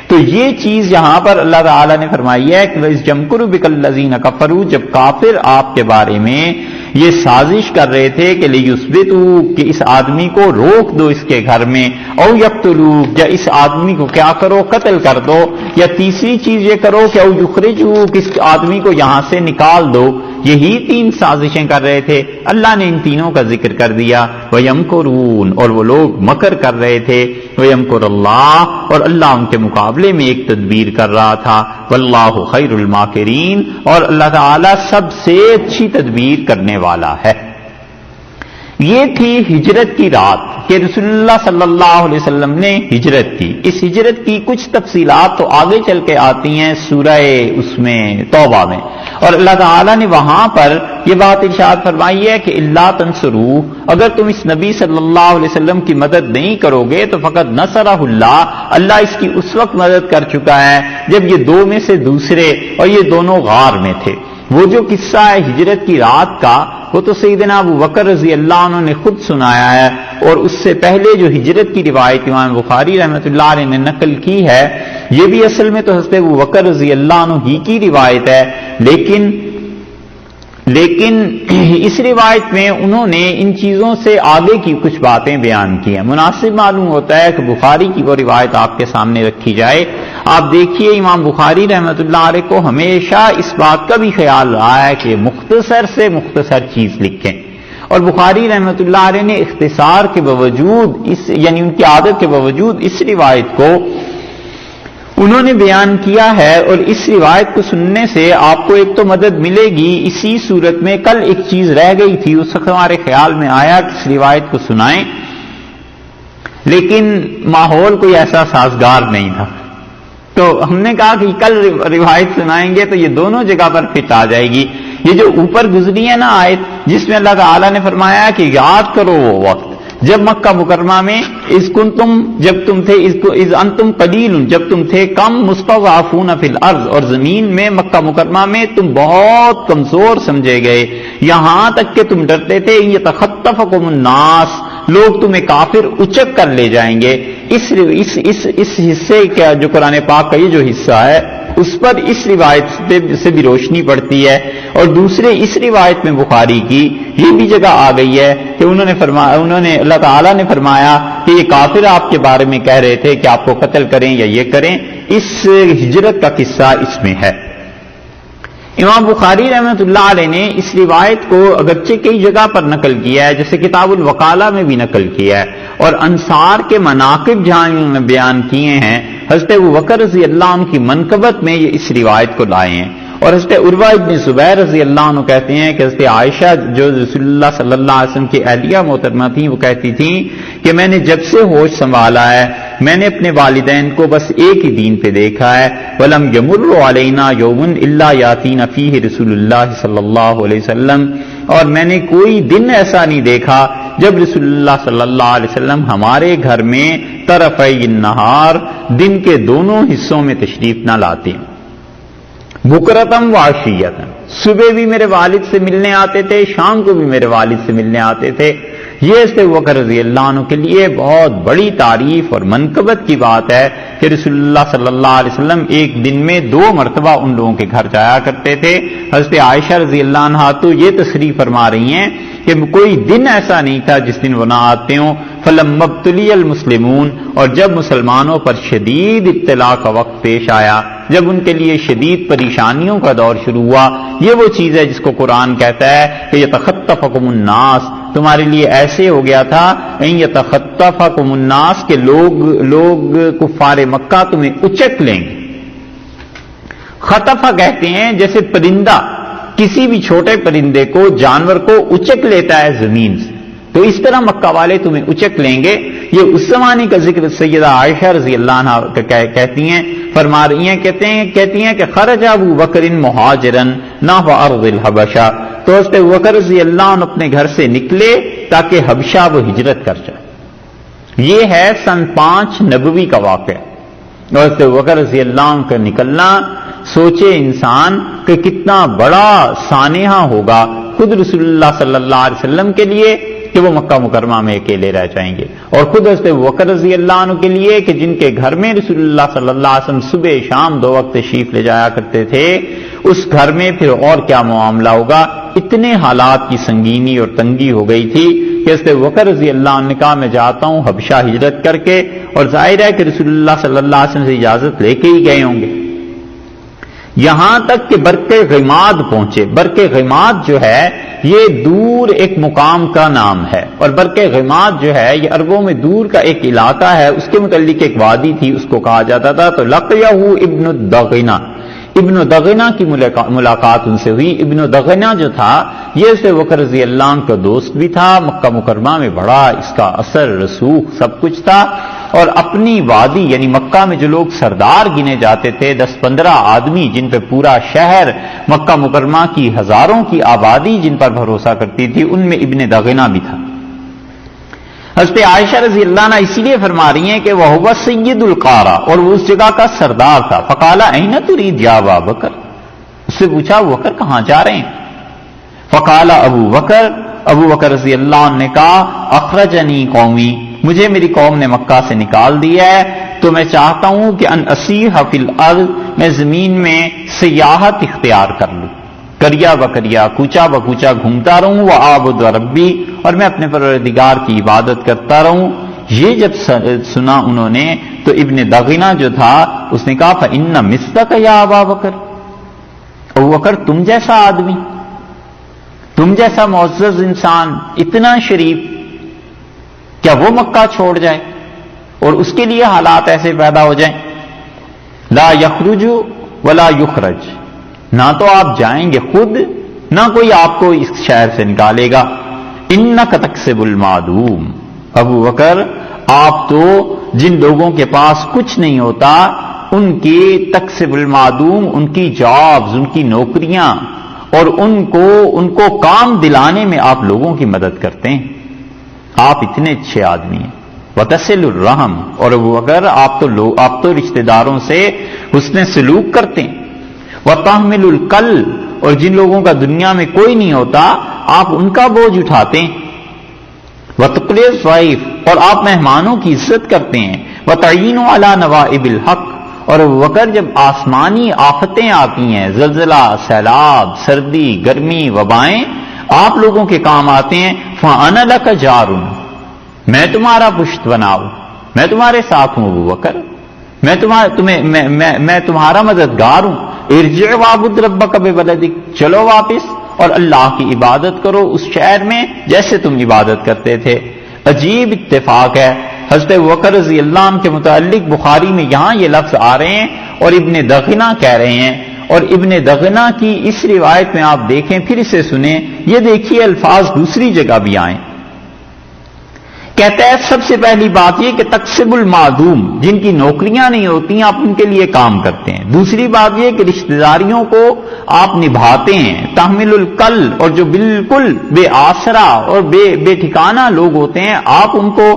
تو یہ چیز یہاں پر اللہ تعالیٰ نے فرمائی ہے کہ وَإِذْ يَمْكُرُ بِكَ الَّذِينَ كَفَرُوا، جب کافر آپ کے بارے میں یہ سازش کر رہے تھے کہ لِيُثْبِتُوكَ، کہ اس آدمی کو روک دو اس کے گھر میں، او يَقْتُلُوكَ، یا اس آدمی کو کیا کرو، قتل کر دو، یا تیسری چیز یہ کرو کہ او يُخْرِجُوكَ، اس آدمی کو یہاں سے نکال دو. یہی تین سازشیں کر رہے تھے. اللہ نے ان تینوں کا ذکر کر دیا. وَيَمْكُرُونَ، اور وہ لوگ مکر کر رہے تھے. وَيَمْكُرُ اللَّهُ، اور اللہ ان کے مقابلے میں ایک تدبیر کر رہا تھا. وَاللَّهُ خَيْرُ الْمَاكِرِينَ، اور اللہ تعالی سب سے اچھی تدبیر کرنے والا ہے. یہ تھی ہجرت کی رات کہ رسول اللہ صلی اللہ علیہ وسلم نے ہجرت کی. اس ہجرت کی کچھ تفصیلات تو آگے چل کے آتی ہیں سورہ اس میں توبہ میں، اور اللہ تعالیٰ نے وہاں پر یہ بات ارشاد فرمائی ہے کہ اللہ تنصروہ، اگر تم اس نبی صلی اللہ علیہ وسلم کی مدد نہیں کرو گے تو فقط نصرہ اللہ، اللہ اس کی اس وقت مدد کر چکا ہے جب یہ دو میں سے دوسرے اور یہ دونوں غار میں تھے. وہ جو قصہ ہے ہجرت کی رات کا، وہ تو سیدنا ابو بکر رضی اللہ عنہ نے خود سنایا ہے، اور اس سے پہلے جو ہجرت کی روایت امام بخاری رحمۃ اللہ علیہ نے نقل کی ہے، یہ بھی اصل میں تو حضرت ابو بکر رضی اللہ عنہ ہی کی روایت ہے، لیکن اس روایت میں انہوں نے ان چیزوں سے آگے کی کچھ باتیں بیان کی ہیں. مناسب معلوم ہوتا ہے کہ بخاری کی وہ روایت آپ کے سامنے رکھی جائے. آپ دیکھیے امام بخاری رحمۃ اللہ علیہ کو ہمیشہ اس بات کا بھی خیال رہا ہے کہ مختصر سے مختصر چیز لکھیں، اور بخاری رحمۃ اللہ علیہ نے اختصار کے باوجود یعنی ان کی عادت کے باوجود اس روایت کو انہوں نے بیان کیا ہے. اور اس روایت کو سننے سے آپ کو ایک تو مدد ملے گی. اسی صورت میں کل ایک چیز رہ گئی تھی، اس وقت ہمارے خیال میں آیا کہ اس روایت کو سنائیں، لیکن ماحول کوئی ایسا سازگار نہیں تھا، تو ہم نے کہا کہ کل روایت سنائیں گے تو یہ دونوں جگہ پر فٹ آ جائے گی. یہ جو اوپر گزری ہے نا آیت، جس میں اللہ تعالیٰ نے فرمایا کہ یاد کرو وہ وقت جب مکہ مکرمہ میں جب تم تھے اذ انتم قلیل، جب تم تھے کم، مستضعفون فی الارض، اور زمین میں مکہ مکرمہ میں تم بہت کمزور سمجھے گئے، یہاں تک کہ تم ڈرتے تھے یتخطفکم الناس، لوگ تمہیں کافر اچک کر لے جائیں گے. اس حصے کا جو قرآن پاک کا یہ جو حصہ ہے اس پر اس روایت سے بھی روشنی پڑتی ہے. اور دوسرے اس روایت میں بخاری کی یہ بھی جگہ آ گئی ہے کہ انہوں نے اللہ تعالیٰ نے فرمایا کہ یہ کافر آپ کے بارے میں کہہ رہے تھے کہ آپ کو قتل کریں یا یہ کریں. اس ہجرت کا قصہ اس میں ہے. امام بخاری رحمۃ اللہ علیہ نے اس روایت کو اگرچہ کئی جگہ پر نقل کیا ہے، جیسے کتاب الوکالہ میں بھی نقل کیا ہے، اور انصار کے مناقب جہاں انہوں نے بیان کیے ہیں، حضرت ابو بکر رضی اللہ عنہ کی منقبت میں یہ اس روایت کو لائے ہیں. اور حضرت عروہ ابن زبیر رضی اللہ عنہ کہتے ہیں کہ حضرت عائشہ جو رسول اللہ صلی اللہ علیہ وسلم کی اہلیہ محترمہ تھیں، وہ کہتی تھیں کہ میں نے جب سے ہوش سنبھالا ہے میں نے اپنے والدین کو بس ایک ہی دین پہ دیکھا ہے. وَلَمْ يَمُرُّ عَلَيْنَا يَوْمٌ إِلَّا يَأْتِينَ فِيهِ رسول اللہ صلی اللہ علیہ وسلم، اور میں نے کوئی دن ایسا نہیں دیکھا جب رسول اللہ صلی اللہ علیہ وسلم ہمارے گھر میں طرفی النہار، دن کے دونوں حصوں میں تشریف نہ لاتے. بکرتم وعشیتم، صبح بھی میرے والد سے ملنے آتے تھے، شام کو بھی میرے والد سے ملنے آتے تھے. یہ حضرت ابوبکر رضی اللہ عنہ کے لیے بہت بڑی تعریف اور منقبت کی بات ہے کہ رسول اللہ صلی اللہ علیہ وسلم ایک دن میں 2 مرتبہ ان لوگوں کے گھر جایا کرتے تھے. حضرت عائشہ رضی اللہ عنہا تو یہ تصریح فرما رہی ہیں کہ کوئی دن ایسا نہیں تھا جس دن وہ نہ آتے ہوں. فلما ابتلی المسلمون، اور جب مسلمانوں پر شدید ابتلا کا وقت پیش آیا، جب ان کے لیے شدید پریشانیوں کا دور شروع ہوا، یہ وہ چیز ہے جس کو قرآن کہتا ہے کہ یتخطفکم الناس، تمہارے لیے ایسے ہو گیا تھا ان یتخطفکم الناس کہ لوگ کفار مکہ تمہیں اچک لیں گے. خطفہ کہتے ہیں جیسے پرندہ کسی بھی چھوٹے پرندے کو، جانور کو اچک لیتا ہے زمین سے، تو اس طرح مکہ والے تمہیں اچک لیں گے. یہ اس زمانے کا ذکر سیدہ عائشہ رضی اللہ عنہ کہتی ہیں، فرما رہی ہیں، کہتی ہیں کہ خرج ابو بکر مہاجرن نحو ارض الحبشہ، تو حضرت ابو بکر رضی اللہ عنہ اپنے گھر سے نکلے تاکہ حبشہ وہ ہجرت کر جائے. یہ ہے سن 5 نبوی کا واقعہ. اور حضرت ابو بکر رضی اللہ عنہ کا نکلنا، سوچے انسان کہ کتنا بڑا سانحہ ہوگا خود رسول اللہ صلی اللہ علیہ وسلم کے لیے کہ وہ مکہ مکرمہ میں اکیلے رہ جائیں گے. اور خود حضرت ابوبکر رضی اللہ عنہ کے لیے کہ جن کے گھر میں رسول اللہ صلی اللہ علیہ وسلم صبح شام 2 وقت تشریف لے جایا کرتے تھے، اس گھر میں پھر اور کیا معاملہ ہوگا. اتنے حالات کی سنگینی اور تنگی ہو گئی تھی کہ حضرت ابوبکر رضی اللہ عنہ نے کہا میں جاتا ہوں حبشہ ہجرت کر کے، اور ظاہر ہے کہ رسول اللہ صلی اللہ علیہ وسلم سے اجازت لے کے ہی گئے ہوں گے. یہاں تک کہ برق غماد پہنچے. برق غماد جو ہے یہ دور ایک مقام کا نام ہے، اور برق غماد جو ہے یہ عربوں میں دور کا ایک علاقہ ہے. اس کے متعلق ایک وادی تھی، اس کو کہا جاتا تھا. تو لقیہ ابن الدغنہ، ابن دغنہ کی ملاقات ان سے ہوئی. ابن دغنہ جو تھا یہ حضرت ابوبکر رضی اللہ عنہ کا دوست بھی تھا. مکہ مکرمہ میں بڑا اس کا اثر رسوخ سب کچھ تھا، اور اپنی وادی یعنی مکہ میں جو لوگ سردار گنے جاتے تھے 10-15 آدمی جن پہ پورا شہر مکہ مکرمہ کی ہزاروں کی آبادی جن پر بھروسہ کرتی تھی، ان میں ابن دغنہ بھی تھا. حضرت عائشہ رضی اللہ عنہ اسی لیے فرما رہی ہیں کہ وہ سید القارہ، اور وہ اس جگہ کا سردار تھا. فقال این ترید یا ابا بکر، اس سے پوچھا ابو بکر کہاں جا رہے ہیں؟ فقال ابو بکر رضی اللہ عنہ نے کہا اخرجنی قومی، مجھے میری قوم نے مکہ سے نکال دیا ہے، تو میں چاہتا ہوں کہ ان اسیح فی الارض، میں زمین میں سیاحت اختیار کر لوں، کریا بکریا کوچا بکوچا گھومتا رہوں. وہ عابد ربی، اور میں اپنے پروردگار کی عبادت کرتا رہوں. یہ جب سنا انہوں نے تو ابن دغنہ جو تھا اس نے کہا فإن مثلک یا ابا بکر، ابو بکر تم جیسا آدمی، تم جیسا معزز انسان، اتنا شریف، کیا وہ مکہ چھوڑ جائے اور اس کے لیے حالات ایسے پیدا ہو جائیں؟ لا یخرج ولا یخرج، نہ تو آپ جائیں گے خود، نہ کوئی آپ کو اس شہر سے نکالے گا. انک تکسب المعدوم، ابو بکر آپ تو جن لوگوں کے پاس کچھ نہیں ہوتا ان کی تکسب المعدوم، ان کی جابز، ان کی نوکریاں، اور ان کو کام دلانے میں آپ لوگوں کی مدد کرتے ہیں. آپ اتنے اچھے آدمی ہیں. وتصل الرحم، اور ابو بکر آپ تو رشتہ داروں سے حسن سلوک کرتے ہیں. وتحمل الکل، اور جن لوگوں کا دنیا میں کوئی نہیں ہوتا آپ ان کا بوجھ اٹھاتے ہیں. وتقری الضیف، اور آپ مہمانوں کی عزت کرتے ہیں. وتعین علی نوائب الحق، اور ابو بکر جب آسمانی آفتیں آتی ہیں، زلزلہ، سیلاب، سردی، گرمی، وبائیں، آپ لوگوں کے کام آتے ہیں. فَأَنَا لَكَ جَارٌ، میں تمہارا پشت بناؤں، میں تمہارے ساتھ ہوں ابو بکر، میں تمہارا مددگار ہوں. ارجع وعبد ربک ببلدک، چلو واپس اور اللہ کی عبادت کرو اس شہر میں جیسے تم عبادت کرتے تھے. عجیب اتفاق ہے. حضرت ابوبکر رضی اللہ عنہ کے متعلق بخاری میں یہاں یہ لفظ آ رہے ہیں اور ابن دغنہ کہہ رہے ہیں. اور ابن دغنہ کی اس روایت میں آپ دیکھیں، پھر اسے سنیں، یہ دیکھیے الفاظ دوسری جگہ بھی آئیں. کہتا ہے سب سے پہلی بات یہ کہ تکسب المعدوم، جن کی نوکریاں نہیں ہوتی آپ ان کے لیے کام کرتے ہیں. دوسری بات یہ کہ رشتہ داریوں کو آپ نبھاتے ہیں. تحمل الکل، اور جو بالکل بے آسرا اور بے ٹھکانہ لوگ ہوتے ہیں آپ ان کو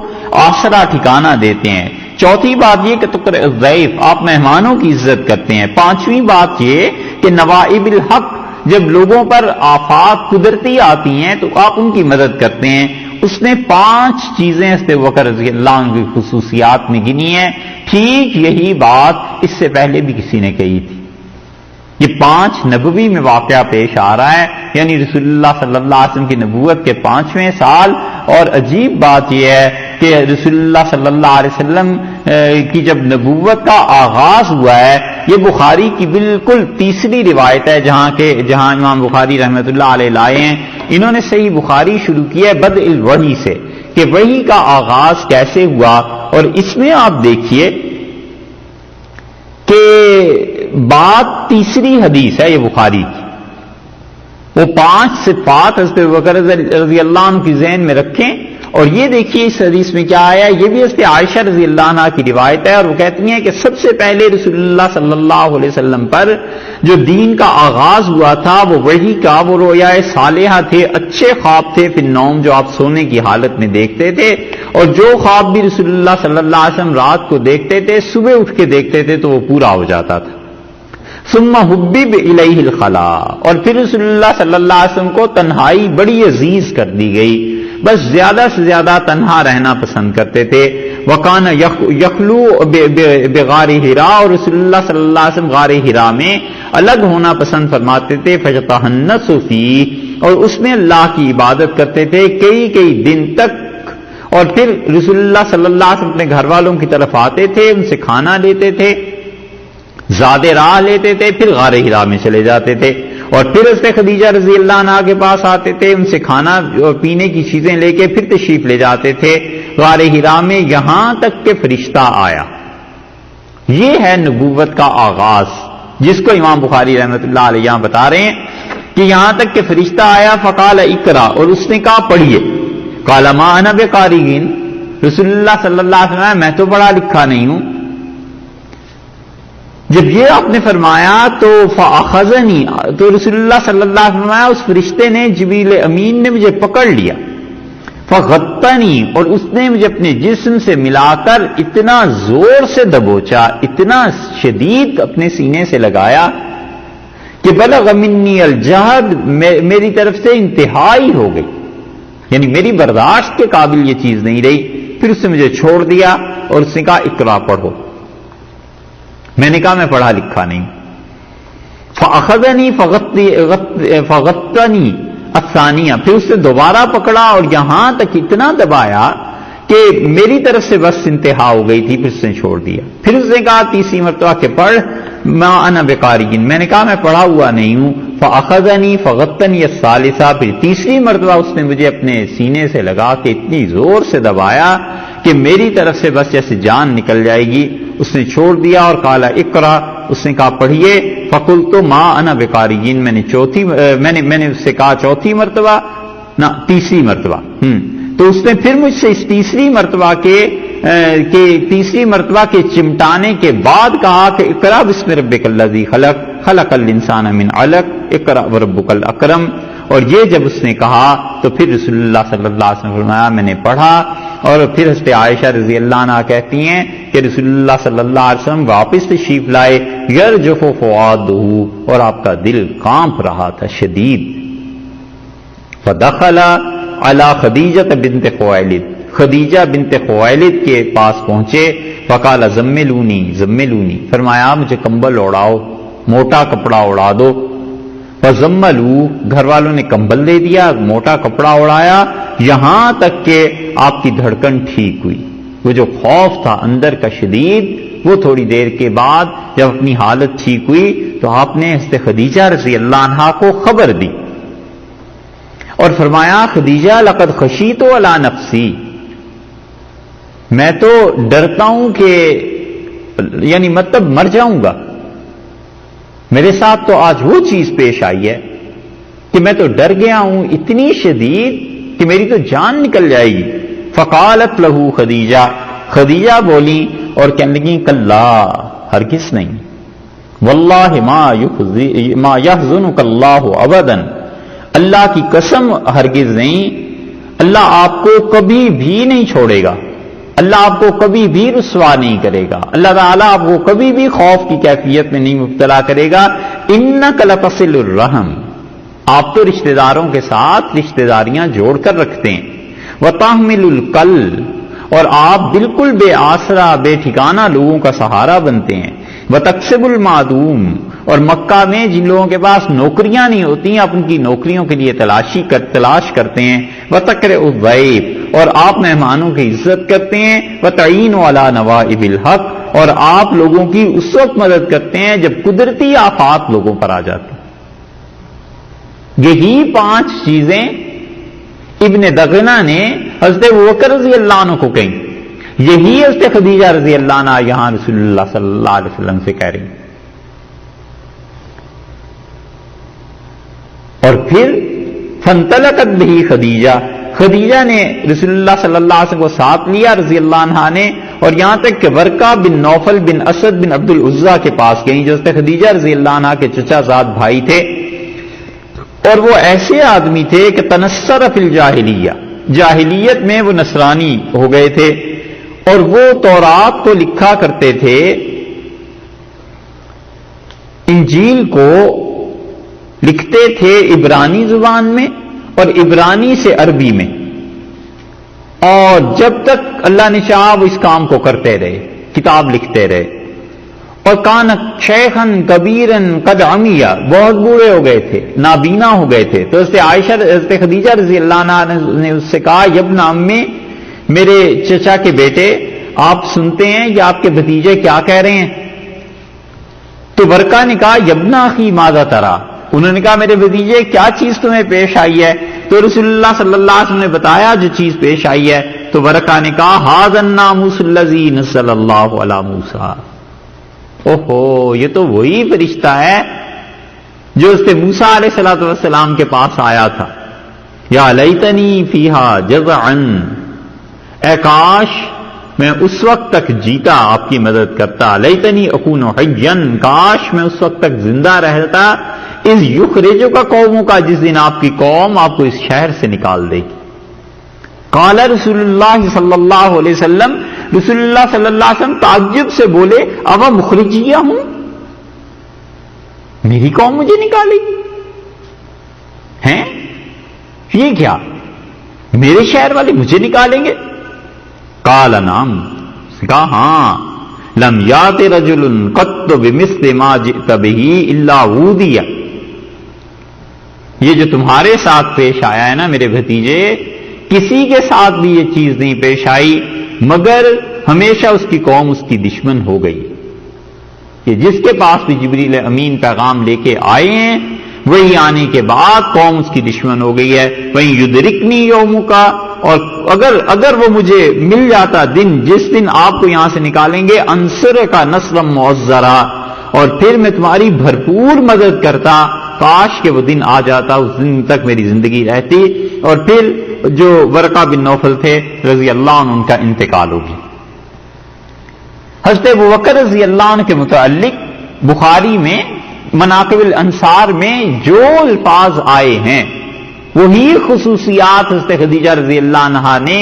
آسرا ٹھکانہ دیتے ہیں. چوتھی بات یہ کہ تقر الضیف، آپ مہمانوں کی عزت کرتے ہیں. پانچویں بات یہ کہ نوائب الحق، جب لوگوں پر آفات قدرتی آتی ہیں تو آپ ان کی مدد کرتے ہیں. اس نے 5 چیزیں حضرت ابوبکر رضی اللہ عنہ کی خصوصیات میں گنی ہیں. ٹھیک یہی بات اس سے پہلے بھی کسی نے کہی تھی. یہ 5 نبوی میں واقعہ پیش آ رہا ہے، یعنی رسول اللہ صلی اللہ علیہ وسلم کی نبوت کے 5ویں سال. اور عجیب بات یہ ہے کہ رسول اللہ صلی اللہ علیہ وسلم کی جب نبوت کا آغاز ہوا ہے، یہ بخاری کی بالکل تیسری روایت ہے جہاں امام بخاری رحمۃ اللہ علیہ لائے ہیں. انہوں نے صحیح بخاری شروع کیا ہے بدء الوحی سے، کہ وحی کا آغاز کیسے ہوا. اور اس میں آپ دیکھیے کہ بات تیسری حدیث ہے یہ بخاری کی. وہ 5 صفات حضرت ابوبکر رضی اللہ عنہ کی ذہن میں رکھیں. اور یہ دیکھیے اس حدیث میں کیا آیا ہے. یہ بھی حضرت عائشہ رضی اللہ عنہ کی روایت ہے، اور وہ کہتی ہیں کہ سب سے پہلے رسول اللہ صلی اللہ علیہ وسلم پر جو دین کا آغاز ہوا تھا وہ وحی کا، وہ رویا صالحہ تھے، اچھے خواب تھے فی النوم، جو آپ سونے کی حالت میں دیکھتے تھے. اور جو خواب بھی رسول اللہ صلی اللہ علیہ وسلم رات کو دیکھتے تھے صبح اٹھ کے دیکھتے تھے تو وہ پورا ہو جاتا تھا. ثم حبب الیہ الخلا، اور پھر رسول اللہ صلی اللہ علیہ وسلم کو تنہائی بڑی عزیز کر دی گئی. بس زیادہ سے زیادہ تنہا رہنا پسند کرتے تھے. وکان یخلو بغار حرا، اور رسول اللہ صلی اللہ علیہ وسلم غار حرا میں الگ ہونا پسند فرماتے تھے. فیتحنث فیہ، اور اس میں اللہ کی عبادت کرتے تھے کئی دن تک. اور پھر رسول اللہ صلی اللہ علیہ وسلم اپنے گھر والوں کی طرف آتے تھے، ان سے کھانا لیتے تھے، زاد راہ لیتے تھے، پھر غار حرا میں چلے جاتے تھے. اور پھر اس سے خدیجہ رضی اللہ عنہا کے پاس آتے تھے، ان سے کھانا اور پینے کی چیزیں لے کے پھر تشریف لے جاتے تھے غار حرا میں، یہاں تک کہ فرشتہ آیا. یہ ہے نبوت کا آغاز، جس کو امام بخاری رحمۃ اللہ علیہ یہاں بتا رہے ہیں کہ یہاں تک کہ فرشتہ آیا. فقال اقرا، اور اس نے کہا پڑھیے. قال ما انا بقارئ، رسول اللہ صلی اللہ علیہ وسلم میں تو پڑھا لکھا نہیں ہوں. جب یہ آپ نے فرمایا تو فاخذنی، تو رسول اللہ صلی اللہ علیہ وسلم اس فرشتے نے، جبریل امین نے مجھے پکڑ لیا. فغطنی، اور اس نے مجھے اپنے جسم سے ملا کر اتنا زور سے دبوچا، اتنا شدید اپنے سینے سے لگایا کہ بلغ منی الجہد، میری طرف سے انتہائی ہو گئی، یعنی میری برداشت کے قابل یہ چیز نہیں رہی. پھر اس نے مجھے چھوڑ دیا اور اس نے کہا اقرا پڑھو. میں نے کہا میں پڑھا لکھا نہیں. فاخذنی فغطنی الثانیہ، پھر اس نے دوبارہ پکڑا اور یہاں تک اتنا دبایا کہ میری طرف سے بس انتہا ہو گئی تھی، پھر اس نے چھوڑ دیا. پھر اس نے کہا تیسری مرتبہ کہ پڑھ. ما انا بقارئ، میں نے کہا میں پڑھا ہوا نہیں ہوں. فاخذنی فغطنی الثالثہ، پھر تیسری مرتبہ اس نے مجھے اپنے سینے سے لگا کے اتنی زور سے دبایا کہ میری طرف سے بس جیسے جان نکل جائے گی. اس نے چھوڑ دیا اور قال اقرا، اس نے کہا پڑھیے. فقلت ما انا بقارئ، میں نے اس سے کہا چوتھی مرتبہ، نہ تیسری مرتبہ. تو اس نے پھر مجھ سے اس تیسری مرتبہ کے چمٹانے کے بعد کہا کہ اقرا بسم ربک الذی خلق، خلق الانسان من علق، اقرا وربک الاکرم. اور یہ جب اس نے کہا تو پھر رسول اللہ صلی اللہ علیہ وسلم نے فرمایا میں نے پڑھا. اور پھر حضرت عائشہ رضی اللہ عنہا کہتی ہیں کہ رسول اللہ صلی اللہ علیہ وسلم واپس تشریف لائے. یرجف فؤادہ، اور آپ کا دل کانپ رہا تھا شدید. فدخل علی خدیجہ بنت خویلد، خدیجہ بنت خویلد کے پاس پہنچے. فقال زملونی زملونی، فرمایا مجھے کمبل اڑاؤ، موٹا کپڑا اڑا دو. فزملوا، گھر والوں نے کمبل دے دیا، موٹا کپڑا اڑایا، یہاں تک کہ آپ کی دھڑکن ٹھیک ہوئی. وہ جو خوف تھا اندر کا شدید، وہ تھوڑی دیر کے بعد جب اپنی حالت ٹھیک ہوئی تو آپ نے حضرت خدیجہ رضی اللہ عنہا کو خبر دی اور فرمایا خدیجہ لقد خشیت علی نفسی، میں تو ڈرتا ہوں کہ یعنی مطلب مر جاؤں گا، میرے ساتھ تو آج وہ چیز پیش آئی ہے کہ میں تو ڈر گیا ہوں اتنی شدید کہ میری تو جان نکل جائے گی. فقالت لہو خدیجہ، خدیجہ بولی اور کہنے لگی کلا، ہرگز نہیں، واللہ ما یحزنک اللہ ابدا، اللہ کی قسم ہرگز نہیں، اللہ آپ کو کبھی بھی نہیں چھوڑے گا، اللہ آپ کو کبھی بھی رسوا نہیں کرے گا، اللہ تعالیٰ آپ کو کبھی بھی خوف کی کیفیت میں نہیں مبتلا کرے گا. انک لتصل الرحم، آپ تو رشتہ داروں کے ساتھ رشتہ داریاں جوڑ کر رکھتے ہیں. وتحمل الکل، اور آپ بالکل بے آسرا بے ٹھکانہ لوگوں کا سہارا بنتے ہیں. وتکسب المعدوم، اور مکہ میں جن لوگوں کے پاس نوکریاں نہیں ہوتی آپ ان کی نوکریوں کے لیے تلاش کرتے ہیں. وتقرئ الضیف، اور آپ مہمانوں کی عزت کرتے ہیں. وتعین علی نوائب الحق، اور آپ لوگوں کی اس وقت مدد کرتے ہیں جب قدرتی آفات لوگوں پر آ جاتی. یہی 5 چیزیں ابن دغنہ نے حضرت ابوبکر رضی اللہ عنہ کو کہیں، یہی حضرت خدیجہ رضی اللہ عنہ یہاں رسول اللہ صلی اللہ علیہ وسلم سے کہہ رہی. اور پھر فانطلقت بہ خدیجہ، خدیجہ نے رسول اللہ صلی اللہ علیہ وسلم کو ساتھ لیا رضی اللہ عنہ نے، اور یہاں تک کہ ورقہ بن نوفل بن اسد بن عبد العزیٰ کے پاس گئیں جو حضرت خدیجہ رضی اللہ عنہ کے چچا زاد بھائی تھے. اور وہ ایسے آدمی تھے کہ تنصر فی الجاہلیہ، جاہلیت میں وہ نصرانی ہو گئے تھے، اور وہ تورات کو لکھا کرتے تھے، انجیل کو لکھتے تھے عبرانی زبان میں اور عبرانی سے عربی میں. اور جب تک اللہ نے چاہا وہ اس کام کو کرتے رہے، کتاب لکھتے رہے. اور کان شیخن کبیرن قد عمیہ، بہت بوڑھے ہو گئے تھے، نابینا ہو گئے تھے. تو حضرت عائشہ حضرت خدیجہ رضی اللہ عنہا نے اس سے کہا یبن امی، میرے چچا کے بیٹے، آپ سنتے ہیں یا آپ کے بھتیجے کیا کہہ رہے ہیں؟ تو ورقہ نے کہا یبن اخی ماذا ترا، انہوں نے کہا میرے بھتیجے کیا چیز تمہیں پیش آئی ہے؟ تو رسول اللہ صلی اللہ علیہ وسلم نے بتایا جو چیز پیش آئی ہے. تو ورقہ نے کہا ھذا الناموس الذی نزل اللہ علی موسیٰ، اوہو یہ تو وہی فرشتہ ہے جو اس سے موسیٰ علیہ الصلوۃ والسلام کے پاس آیا تھا. یا لیتنی فیہا جزعا، اے کاش میں اس وقت تک جیتا آپ کی مدد کرتا. لیتنی اکون حیا، کاش میں اس وقت تک زندہ رہتا. اس یخرجو کا قوموں کا، جس دن آپ کی قوم آپ کو اس شہر سے نکال دے گی. قال رسول اللہ صلی اللہ علیہ وسلم، رسول اللہ صلی اللہ علیہ وسلم تعجب سے بولے اب مخرجیہ ہوں، میری قوم مجھے نکالے گی ہیں؟ یہ کیا، میرے شہر والے مجھے نکالیں گے؟ قال نعم، کہا ہاں. لم یات رجل قط بمثل ما جئت به الا وودی، یہ جو تمہارے ساتھ پیش آیا ہے نا میرے بھتیجے، کسی کے ساتھ بھی یہ چیز نہیں پیش آئی مگر ہمیشہ اس کی قوم اس کی دشمن ہو گئی. کہ جس کے پاس بھی جبریل امین پیغام لے کے آئے ہیں وہی آنے کے بعد قوم اس کی دشمن ہو گئی ہے. وہیں یدرکنی یوم کا، اور اگر وہ مجھے مل جاتا دن جس دن آپ کو یہاں سے نکالیں گے، انصر کا نصر معذرا، اور پھر میں تمہاری بھرپور مدد کرتا. کاش کہ وہ دن آ جاتا، اس دن تک میری زندگی رہتی. اور پھر جو ورقہ بن نوفل تھے رضی اللہ عنہ ان کا انتقال ہو گیا. حضرت ابوبکر رضی اللہ عنہ کے متعلق بخاری میں مناقب الانصار میں جو الفاظ آئے ہیں وہی خصوصیات حضرت خدیجہ رضی اللہ عنہا نے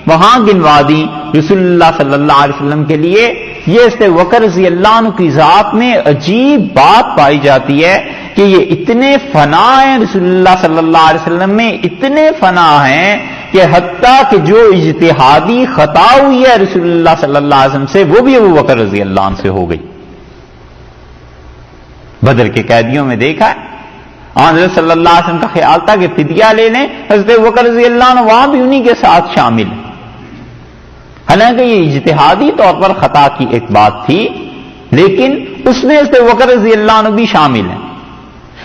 وہاں گنوا دی رسول اللہ صلی اللہ علیہ وسلم کے لیے. یہ حضرت ابوبکر رضی اللہ عنہ کی ذات میں عجیب بات پائی جاتی ہے کہ یہ اتنے فنا ہیں رسول اللہ صلی اللہ علیہ وسلم میں، اتنے فنا ہیں کہ حتیٰ کہ جو اجتہادی خطا ہوئی ہے رسول اللہ صلی اللہ علیہ وسلم سے وہ بھی ابوبکر رضی اللہ عنہ سے ہو گئی. بدر کے قیدیوں میں دیکھا ہے، حضرت صلی اللہ علیہ وسلم کا خیال تھا کہ فدیہ لے لیں، حضرت ابوبکر رضی اللہ عنہ وہاں بھی انہی کے ساتھ شامل ہیں. حالانکہ یہ اجتہادی طور پر خطا کی ایک بات تھی لیکن اس میں حضرت ابوبکر رضی اللہ عنہ بھی شامل ہیں.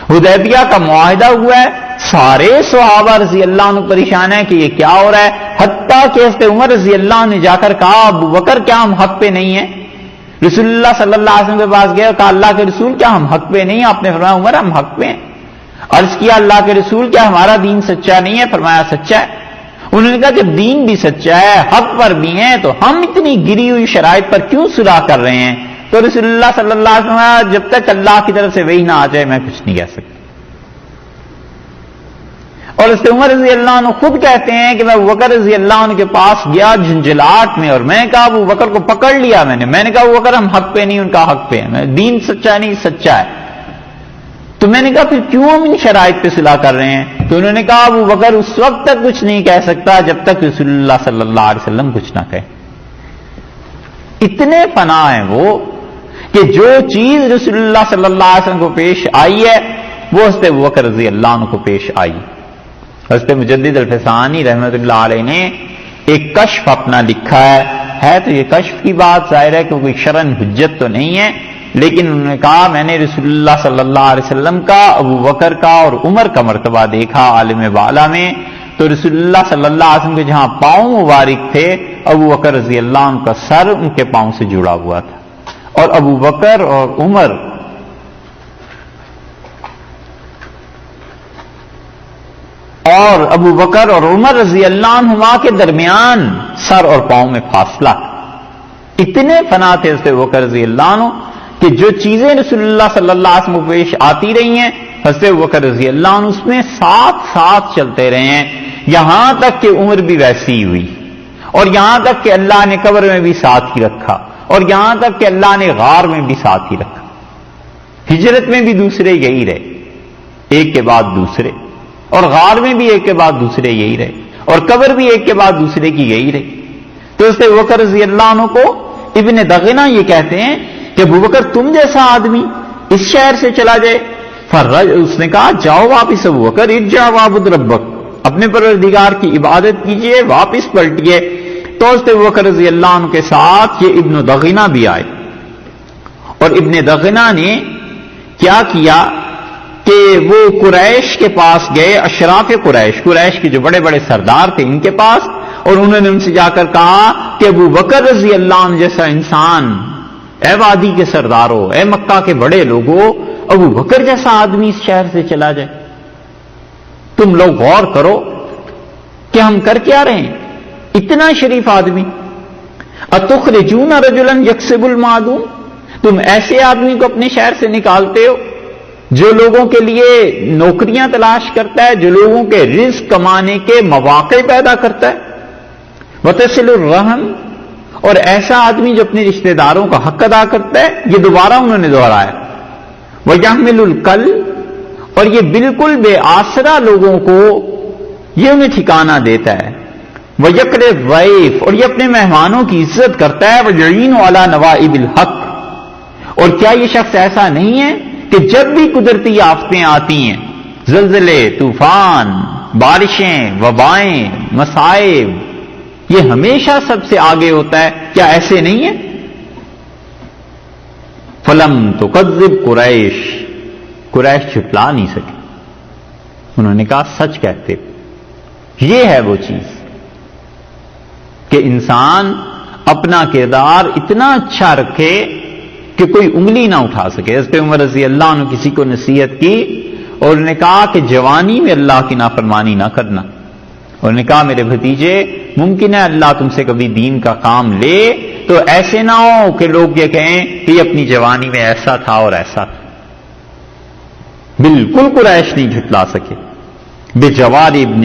حدیبیہ کا معاہدہ ہوا ہے، سارے صحابہ رضی اللہ عنہ پریشان ہیں کہ یہ کیا ہو رہا ہے. حتیٰ کہ حضرت عمر رضی اللہ عنہ نے جا کر کہا ابوبکر کیا ہم حق پہ نہیں ہیں؟ رسول اللہ صلی اللہ علیہ وسلم کے پاس گئے اور کہا اللہ کے رسول کیا ہم حق پہ نہیں ہیں؟ آپ نے فرمایا عمر ہم حق پہ ہیں. عرض کیا اللہ کے رسول کیا ہمارا دین سچا نہیں ہے؟ فرمایا سچا ہے. انہوں نے کہا جب دین بھی سچا ہے حق پر بھی ہیں تو ہم اتنی گری ہوئی شرائط پر کیوں صلح کر رہے ہیں؟ تو رسول اللہ صلی اللہ علیہ وسلم جب تک اللہ کی طرف سے وہی نہ آ جائے میں کچھ نہیں کہہ سکتا. اور اس سے عمر رضی اللہ عنہ خود کہتے ہیں کہ میں ابوبکر رضی اللہ عنہ کے پاس گیا جھنجھلاہٹ میں اور میں نے کہا ابوبکر کو پکڑ لیا میں نے کہا ابوبکر ہم حق پہ نہیں، ان کا حق پہ ہے، دین سچا نہیں سچا ہے. تو میں نے کہا پھر کیوں ہم ان شرائط پہ صلح کر رہے ہیں؟ تو انہوں نے کہا ابوبکر اس وقت تک کچھ نہیں کہہ سکتا جب تک رسول اللہ صلی اللہ علیہ وسلم کچھ نہ کہے. اتنے فنا ہیں وہ کہ جو چیز رسول اللہ صلی اللہ علیہ وسلم کو پیش آئی ہے وہ حضرت ابوبکر رضی اللہ عنہ کو پیش آئی. حضرت مجدد الفسانی رحمۃ اللہ علیہ نے ایک کشف اپنا لکھا ہے تو یہ کشف کی بات ظاہر ہے کہ کوئی شرعن حجت تو نہیں ہے لیکن انہوں نے کہا میں نے رسول اللہ صلی اللہ علیہ وسلم کا ابوبکر کا اور عمر کا مرتبہ دیکھا عالم بالا میں. تو رسول اللہ صلی اللہ علیہ وسلم کے جہاں پاؤں مبارک تھے ابوبکر رضی اللہ عنہ کا سر ان کے پاؤں سے جڑا ہوا تھا اور ابوبکر اور عمر رضی اللہ عنہما کے درمیان سر اور پاؤں میں فاصلہ. اتنے فنا تھے حضرت ابوبکر رضی اللہ عنہ کہ جو چیزیں رسول اللہ صلی اللہ علیہ وسلم کو پیش آتی رہی ہیں حضرت ابوبکر رضی اللہ عنہ اس میں ساتھ ساتھ چلتے رہے ہیں یہاں تک کہ عمر بھی ویسی ہی ہوئی اور یہاں تک کہ اللہ نے قبر میں بھی ساتھ ہی رکھا اور یہاں تک کہ اللہ نے غار میں بھی ساتھ ہی رکھا. ہجرت میں بھی دوسرے یہی رہے ایک کے بعد دوسرے اور غار میں بھی ایک کے بعد دوسرے یہی رہے اور قبر بھی ایک کے بعد دوسرے کی گئی رہی. تو اس ابو بکر رضی اللہ عنہ کو ابن دغنہ یہ کہتے ہیں کہ ابو بکر تم جیسا آدمی اس شہر سے چلا جائے. اس نے کہا جاؤ واپس ابو بکر، ارجع وعبد ربک، اپنے پروردگار کی عبادت کیجئے، واپس پلٹیے. تو اس ابو بکر رضی اللہ عنہ کے ساتھ یہ ابن دغنہ بھی آئے، اور ابن دغنہ نے کیا کیا کہ وہ قریش کے پاس گئے، اشراف قریش کے جو بڑے بڑے سردار تھے ان کے پاس، اور انہوں نے ان سے جا کر کہا کہ ابو بکر رضی اللہ عنہ جیسا انسان، اے وادی کے سرداروں، اے مکہ کے بڑے لوگوں، ابو بکر جیسا آدمی اس شہر سے چلا جائے. تم لوگ غور کرو کہ ہم کر کیا رہے ہیں. اتنا شریف آدمی، اتخرجون رجلا یکسب المعدوم، تم ایسے آدمی کو اپنے شہر سے نکالتے ہو جو لوگوں کے لیے نوکریاں تلاش کرتا ہے، جو لوگوں کے رزق کمانے کے مواقع پیدا کرتا ہے. وتصل الرحم، اور ایسا آدمی جو اپنے رشتہ داروں کا حق ادا کرتا ہے. یہ دوبارہ انہوں نے دہرایا. وَيَحْمِلُ الْكَلْ، اور یہ بالکل بے آسرا لوگوں کو یہ انہیں ٹھکانہ دیتا ہے. وَيَقْرِ الضَّيْفَ، اور یہ اپنے مہمانوں کی عزت کرتا ہے. وَيَعِينُ عَلَى نَوَائِبِ الْحَقِّ، اور کیا یہ شخص ایسا نہیں ہے کہ جب بھی قدرتی آفتیں آتی ہیں، زلزلے، طوفان، بارشیں، وبائیں، مصائب، یہ ہمیشہ سب سے آگے ہوتا ہے؟ کیا ایسے نہیں ہے؟ فلم تکذب قریش چھپلا نہیں سکے. انہوں نے کہا سچ کہتے. یہ ہے وہ چیز کہ انسان اپنا کردار اتنا اچھا رکھے کہ کوئی انگلی نہ اٹھا سکے. حضرت عمر رضی اللہ عنہ کسی کو نصیحت کی اور انہوں نے کہا کہ جوانی میں اللہ کی نافرمانی نہ کرنا. انہوں نے کہا میرے بھتیجے، ممکن ہے اللہ تم سے کبھی دین کا کام لے، تو ایسے نہ ہو کہ لوگ یہ کہیں کہ یہ اپنی جوانی میں ایسا تھا اور ایسا تھا. بالکل قریش نہیں جھٹلا سکے. بجوار ابن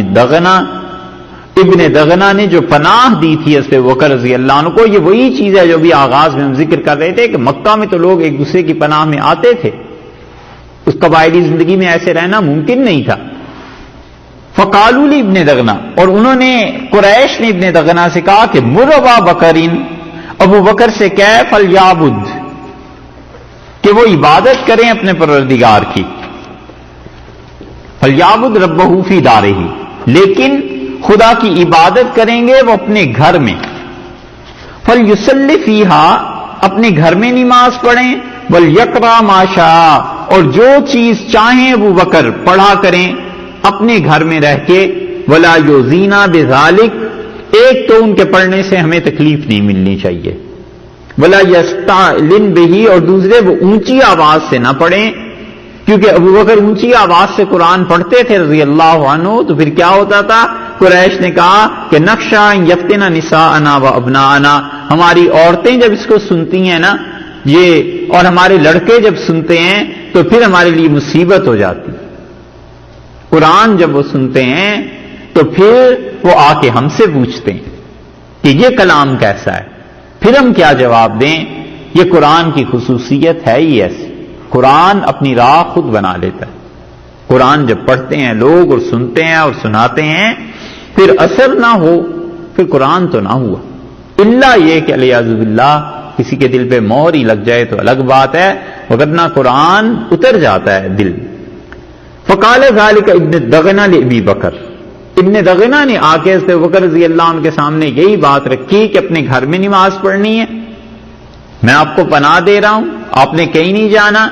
دغنہ نے جو پناہ دی تھی حضرت ابو بکر رضی اللہ عنہ کو، یہ وہی چیز ہے جو بھی آغاز میں ہم ذکر کر رہے تھے کہ مکہ میں تو لوگ ایک دوسرے کی پناہ میں آتے تھے، اس قبائلی زندگی میں ایسے رہنا ممکن نہیں تھا. فقالوا لابن دغنہ، اور انہوں نے قریش نے ابن دغنہ سے کہا کہ مر ابا بکرین، ابو بکر سے کہہ فلیعبد، کہ وہ عبادت کریں اپنے پروردگار کی. فلیعبد ربہ فی دارہ، لیکن خدا کی عبادت کریں گے وہ اپنے گھر میں. فلیصلی فیہا، اپنے گھر میں نماز پڑھیں. ولیقرأ ما شاء، اور جو چیز چاہیں ابو بکر پڑھا کریں اپنے گھر میں رہ کے. ولا یؤذینا بذالک، ایک تو ان کے پڑھنے سے ہمیں تکلیف نہیں ملنی چاہیے. ولا یستعلن بہ، اور دوسرے وہ اونچی آواز سے نہ پڑھیں، کیونکہ ابو بکر اونچی آواز سے قرآن پڑھتے تھے رضی اللہ عنہ، تو پھر کیا ہوتا تھا؟ قریش نے کہا کہ نخشى ان یفتن نساءنا وابناءنا، ہماری عورتیں جب اس کو سنتی ہیں نا یہ، اور ہمارے لڑکے جب سنتے ہیں تو پھر ہمارے لیے مصیبت ہو جاتی. قرآن جب وہ سنتے ہیں تو پھر وہ آ کے ہم سے پوچھتے ہیں کہ یہ کلام کیسا ہے، پھر ہم کیا جواب دیں؟ یہ قرآن کی خصوصیت ہے ہی ایسی. قرآن اپنی راہ خود بنا لیتا ہے. قرآن جب پڑھتے ہیں لوگ اور سنتے ہیں اور سناتے ہیں، پھر اثر نہ ہو، پھر قرآن تو نہ ہوا. الا یہ کہ علیاذ باللہ کسی کے دل پہ مہر ہی لگ جائے تو الگ بات ہے، وگرنہ قرآن اتر جاتا ہے دل. فقال ذلك ابن دغنہ لابی بکر، ابن دغنہ نے آ کے حضرت بکر رضی اللہ عنہ کے سامنے یہی بات رکھی کہ اپنے گھر میں نماز پڑھنی ہے، میں آپ کو پناہ دے رہا ہوں، آپ نے کہیں نہیں جانا،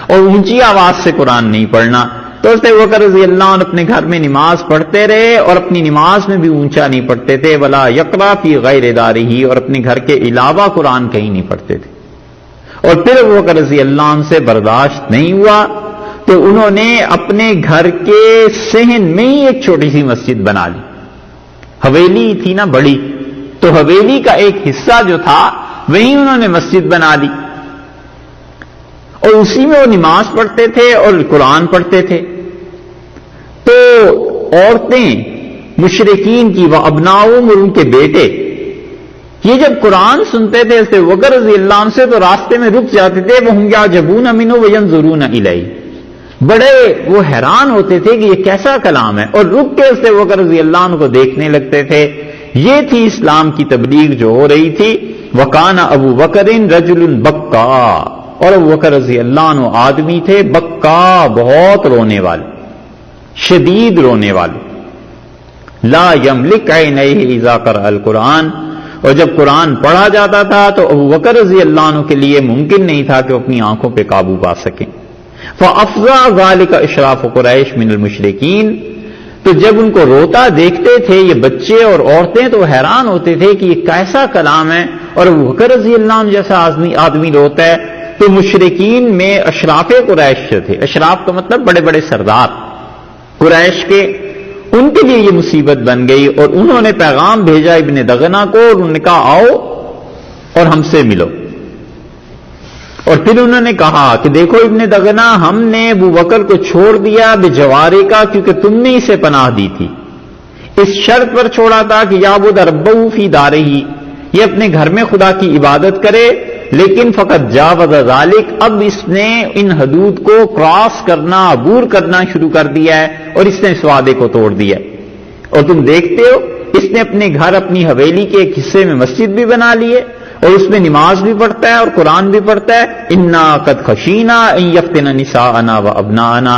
اور اونچی آواز سے قرآن نہیں پڑھنا. تو حضرت بکر رضی اللہ عنہ اپنے گھر میں نماز پڑھتے رہے، اور اپنی نماز میں بھی اونچا نہیں پڑھتے تھے. ولا یقرأ فی غیر دارہ، اور اپنے گھر کے علاوہ قرآن کہیں نہیں پڑھتے تھے. اور پھر ابو بکر رضی اللہ عنہ سے برداشت نہیں ہوا تو انہوں نے اپنے گھر کے صحن میں ہی ایک چھوٹی سی مسجد بنا لی. حویلی تھی نا بڑی، تو حویلی کا ایک حصہ جو تھا وہیں انہوں نے مسجد بنا لی، اور اسی میں وہ نماز پڑھتے تھے اور قرآن پڑھتے تھے. تو عورتیں مشرکین کی و ابناؤہم، اور ان کے بیٹے، یہ جب قرآن سنتے تھے حضرت بکر رضی اللہ عنہ سے تو راستے میں رک جاتے تھے. وہم یعجبون منہ وینظرون الیہ، بڑے وہ حیران ہوتے تھے کہ یہ کیسا کلام ہے، اور رک کے اس ابو بکر رضی اللہ عنہ کو دیکھنے لگتے تھے. یہ تھی اسلام کی تبلیغ جو ہو رہی تھی. وکان ابو بکر رجل بکا، اور ابو بکر رضی اللہ عنہ آدمی تھے بکا، بہت رونے والے، شدید رونے والے. لا یملک عینیہ اذا قرأ القرآن، اور جب قرآن پڑھا جاتا تھا تو ابو بکر رضی اللہ عنہ کے لیے ممکن نہیں تھا کہ وہ اپنی آنکھوں پہ قابو پا سکیں. فافزع ذلک اشراف قریش من المشرکین، تو جب ان کو روتا دیکھتے تھے یہ بچے اور عورتیں تو حیران ہوتے تھے کہ یہ کیسا کلام ہے، اور ابو بکر رضی اللہ عنہ جیسا آدمی روتا ہے. تو مشرکین میں اشراف قریش جو تھے، اشراف کا مطلب بڑے بڑے سردار قریش کے، ان کے لیے یہ مصیبت بن گئی، اور انہوں نے پیغام بھیجا ابن دغنہ کو، اور انہوں نے کہا آؤ اور ہم سے ملو. اور پھر انہوں نے کہا کہ دیکھو ابن دغنہ، ہم نے ابو بکر کو چھوڑ دیا بجوارے کا، کیونکہ تم نے اسے پناہ دی تھی، اس شرط پر چھوڑا تھا کہ یعبد ربہ فی دارہ، یہ اپنے گھر میں خدا کی عبادت کرے. لیکن فقط جاوز ذالک، اب اس نے ان حدود کو کراس کرنا، عبور کرنا شروع کر دیا ہے، اور اس نے اس وعدے کو توڑ دیا ہے. اور تم دیکھتے ہو اس نے اپنے گھر، اپنی حویلی کے ایک حصے میں مسجد بھی بنا لی ہے، اور اس میں نماز بھی پڑھتا ہے اور قرآن بھی پڑھتا ہے. انا قد خشینا ان یفتن نساءنا وابناءنا،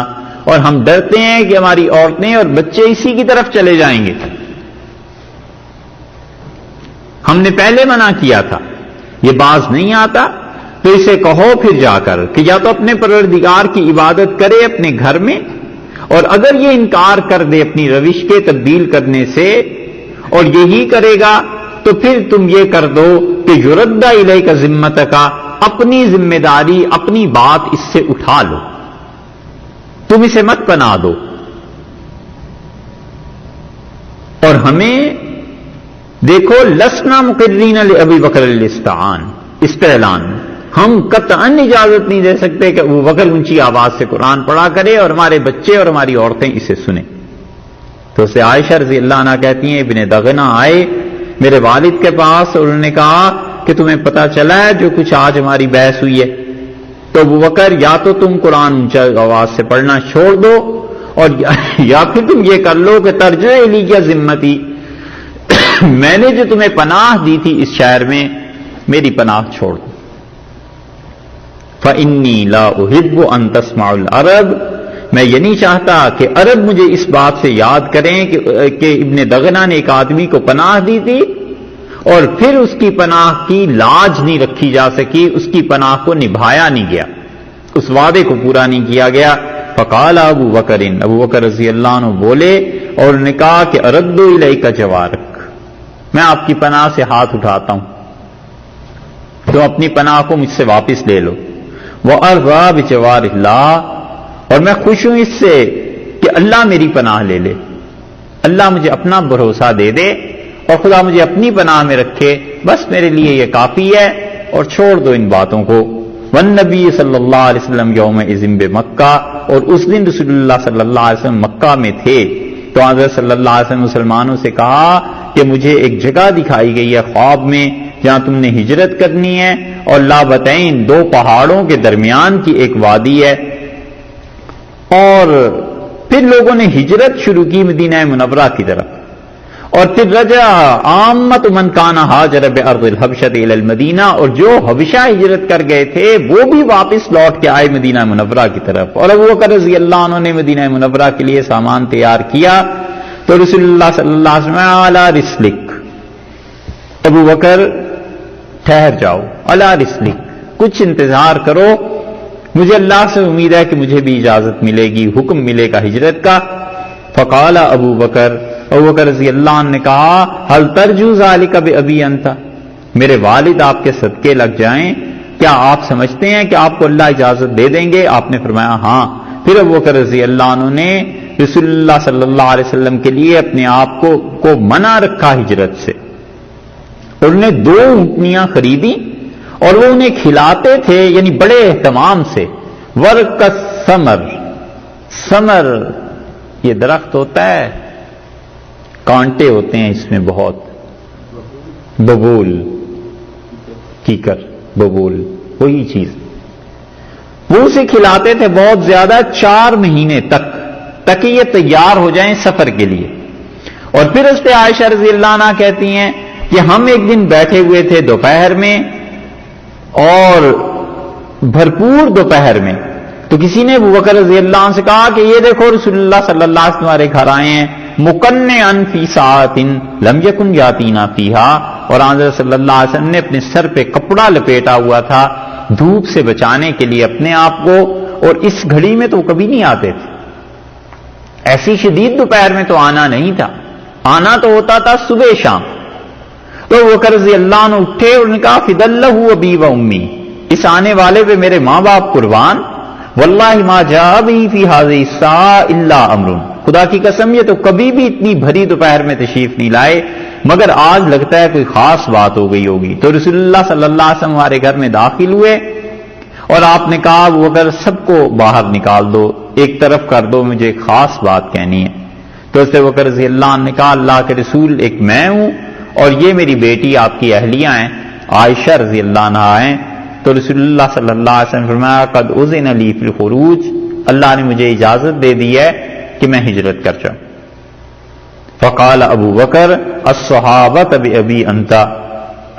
اور ہم ڈرتے ہیں کہ ہماری عورتیں اور بچے اسی کی طرف چلے جائیں گے. ہم نے پہلے منع کیا تھا، یہ باز نہیں آتا تو اسے کہو پھر جا کر کہ یا تو اپنے پروردگار کی عبادت کرے اپنے گھر میں، اور اگر یہ انکار کر دے اپنی روش کے تبدیل کرنے سے اور یہی کرے گا تو پھر تم یہ کر دو کہ یرد الیک ذمتک، اپنی ذمہ داری، اپنی بات اس سے اٹھا لو، تم اسے مت پناہ دو. اور ہمیں دیکھو لسنا مقرین لابی بکر الاستعان، اس کا اعلان، ہم قطعاً اجازت نہیں دے سکتے کہ ابو بکر اونچی آواز سے قرآن پڑھا کرے اور ہمارے بچے اور ہماری عورتیں اسے سنیں. تو اسے عائشہ رضی اللہ عنہا کہتی ہیں ابن دغنہ آئے میرے والد کے پاس اور انہوں نے کہا کہ تمہیں پتا چلا ہے جو کچھ آج ہماری بحث ہوئی ہے؟ تو ابو بکر یا تو تم قرآن اونچا آواز سے پڑھنا چھوڑ دو، اور یا پھر تم یہ کر لو کہ ترجع الیہ ذمتی، میں نے جو تمہیں پناہ دی تھی اس شہر میں، میری پناہ چھوڑ دو. فإنی لا احب ان تسمع العرب، میں یہ نہیں چاہتا کہ عرب مجھے اس بات سے یاد کریں کہ ابن دغنہ نے ایک آدمی کو پناہ دی تھی اور پھر اس کی پناہ کی لاج نہیں رکھی جا سکی، اس کی پناہ کو نبھایا نہیں گیا، اس وعدے کو پورا نہیں کیا گیا. فقال ابو بکر، ابو بکر رضی اللہ عنہ بولے اور انہوں نے کہا کہ ارد الیک جوارک، میں آپ کی پناہ سے ہاتھ اٹھاتا ہوں، تم اپنی پناہ کو مجھ سے واپس لے لو. وَأَرْضَىٰ بِجَوَارِ اللَّهِ، اور میں خوش ہوں اس سے کہ اللہ میری پناہ لے لے، اللہ مجھے اپنا بھروسہ دے دے اور خدا مجھے اپنی پناہ میں رکھے، بس میرے لیے یہ کافی ہے، اور چھوڑ دو ان باتوں کو. والنبی صلی اللہ علیہ وسلم یومئذ بمکہ، اور اس دن رسول اللہ صلی اللہ علیہ وسلم مکہ میں تھے. تو حضرت صلی اللہ علیہ وسلم مسلمانوں سے کہا کہ مجھے ایک جگہ دکھائی گئی ہے خواب میں جہاں تم نے ہجرت کرنی ہے، اور لابتین، دو پہاڑوں کے درمیان کی ایک وادی ہے. اور پھر لوگوں نے ہجرت شروع کی مدینہ منورہ کی طرف، اور پھر رجع عامت من کان ہاجر بارض الحبشۃ الی المدینہ، اور جو حبشہ ہجرت کر گئے تھے وہ بھی واپس لوٹ کے آئے مدینہ منورہ کی طرف. اور ابو بکر رضی اللہ عنہ نے مدینہ منورہ کے لیے سامان تیار کیا. تو رسول اللہ صلی اللہ علیہ وسلم علی رسلک، ابو بکر ٹھہر جاؤ، علی رسلک، کچھ انتظار کرو، مجھے اللہ سے امید ہے کہ مجھے بھی اجازت ملے گی، حکم ملے گا ہجرت کا. فقال ابو بکر رضی اللہ عنہ نے کہا هل ترجو ذلك بأبی انت، میرے والد آپ کے صدقے لگ جائیں، کیا آپ سمجھتے ہیں کہ آپ کو اللہ اجازت دے دیں گے؟ آپ نے فرمایا ہاں. پھر ابو بکر رضی اللہ عنہ نے رسول اللہ صلی اللہ علیہ وسلم کے لیے اپنے آپ کو منع رکھا ہجرت سے. انہوں نے 2 اونٹنیاں خریدی اور وہ انہیں کھلاتے تھے، یعنی بڑے اہتمام سے. ورق ثمر یہ درخت ہوتا ہے، کانٹے ہوتے ہیں اس میں بہت، ببول، کیکر، ببول، وہی چیز. وہ اسے کھلاتے تھے بہت زیادہ 4 مہینے تک کہ یہ تیار ہو جائیں سفر کے لیے. اور پھر اس پہ عائشہ رضی اللہ عنہا کہتی ہیں کہ ہم ایک دن بیٹھے ہوئے تھے دوپہر میں، اور بھرپور دوپہر میں، تو کسی نے ابوبکر رضی اللہ عنہ سے کہا کہ یہ دیکھو رسول اللہ صلی اللہ علیہ وسلم ہمارے گھر آئے ہیں، مقنعا فی ساعۃ لم یکن یاتینا فیہا، اور حضرت صلی اللہ علیہ وسلم نے اپنے سر پہ کپڑا لپیٹا ہوا تھا دھوپ سے بچانے کے لیے اپنے آپ کو، اور اس گھڑی میں تو وہ کبھی نہیں آتے تھے. ایسی شدید دوپہر میں تو آنا نہیں تھا، آنا تو ہوتا تھا صبح شام. تو ابوبکر رضی اللہ عنہ اٹھے اور نے کہا فدلہ ابی و امی، اس آنے والے پہ میرے ماں باپ قربان، واللہ ما جاء بی فی هذه الساعة الا امر، خدا کی قسم یہ تو کبھی بھی اتنی بھری دوپہر میں تشریف نہیں لائے مگر آج لگتا ہے کوئی خاص بات ہو گئی ہوگی. تو رسول اللہ صلی اللہ علیہ وسلم ہمارے گھر میں داخل ہوئے اور آپ نے کہا وہ اگر سب کو باہر نکال دو، ایک طرف کر دو، مجھے ایک خاص بات کہنی ہے. تو اس سے ابوبکر رضی اللہ عنہ نے کہا اللہ کے رسول، ایک میں ہوں اور یہ میری بیٹی آپ کی اہلیہ ہیں عائشہ رضی اللہ عنہا ہیں. تو رسول اللہ صلی اللہ علیہ وسلم فرمایا قد اذن لی فی الخروج، اللہ نے مجھے اجازت دے دی ہے کہ میں ہجرت کر جاؤں. فقال ابو بکر الصحابۃ بابی انت،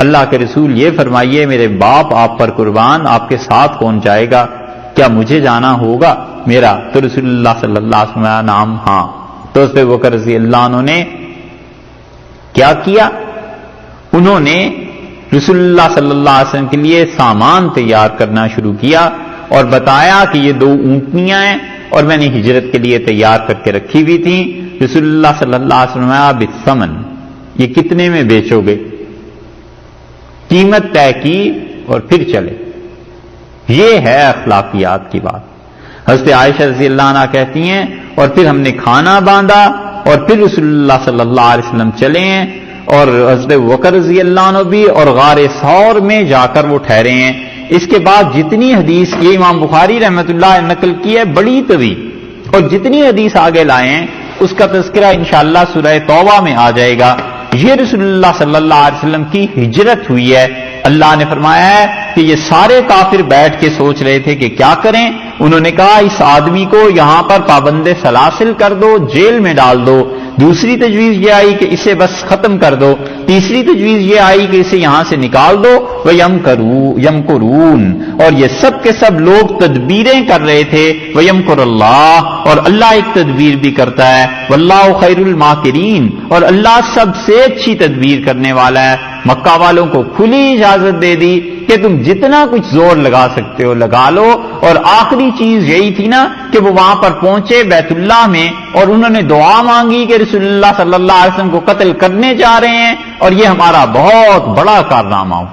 اللہ کے رسول یہ فرمائیے میرے باپ آپ پر قربان، آپ کے ساتھ کون جائے گا؟ کیا مجھے جانا ہوگا میرا؟ تو رسول اللہ صلی اللہ علیہ وسلم نام ہاں. تو اس پہ ابو بکر رضی اللہ عنہ نے کیا کیا؟ انہوں نے رسول اللہ صلی اللہ علیہ وسلم کے لیے سامان تیار کرنا شروع کیا اور بتایا کہ یہ 2 اونٹنیاں ہیں اور میں نے ہجرت کے لیے تیار کر کے رکھی ہوئی تھیں. رسول اللہ صلی اللہ علیہ وسلم بالثمن، یہ کتنے میں بیچو گے؟ قیمت طے کی اور پھر چلے. یہ ہے اخلاقیات کی بات. حضرت عائشہ رضی اللہ عنہا کہتی ہیں اور پھر ہم نے کھانا باندھا اور پھر رسول اللہ صلی اللہ علیہ وسلم چلے ہیں، اور حضرت ابوبکر رضی اللہ عنہ بھی، اور غار ثور میں جا کر وہ ٹھہرے ہیں. اس کے بعد جتنی حدیث یہ امام بخاری رحمۃ اللہ نے نقل کی ہے بڑی طویل، اور جتنی حدیث آگے لائے ہیں اس کا تذکرہ انشاءاللہ سورہ توبہ میں آ جائے گا. یہ رسول اللہ صلی اللہ علیہ وسلم کی ہجرت ہوئی ہے. اللہ نے فرمایا ہے کہ یہ سارے کافر بیٹھ کے سوچ رہے تھے کہ کیا کریں. انہوں نے کہا اس آدمی کو یہاں پر پابند سلاسل کر دو، جیل میں ڈال دو. دوسری تجویز یہ آئی کہ اسے بس ختم کر دو. تیسری تجویز یہ آئی کہ اسے یہاں سے نکال دو. وَيَمْكُرُونَ، اور یہ سب کے سب لوگ تدبیریں کر رہے تھے. وَيَمْكُرُ اللَّهُ، اور اللہ ایک تدبیر بھی کرتا ہے. وَاللَّهُ خَيْرُ الْمَاكِرِينَ، اور اللہ سب سے اچھی تدبیر کرنے والا ہے. مکہ والوں کو کھلی اجازت دے دی کہ تم جتنا کچھ زور لگا سکتے ہو لگا لو. اور آخری چیز یہی تھی نا کہ وہ وہاں پر پہنچے بیت اللہ میں اور انہوں نے دعا مانگی کہ رسول اللہ صلی اللہ علیہ وسلم کو قتل کرنے جا رہے ہیں اور یہ ہمارا بہت بڑا کارنامہ ہو.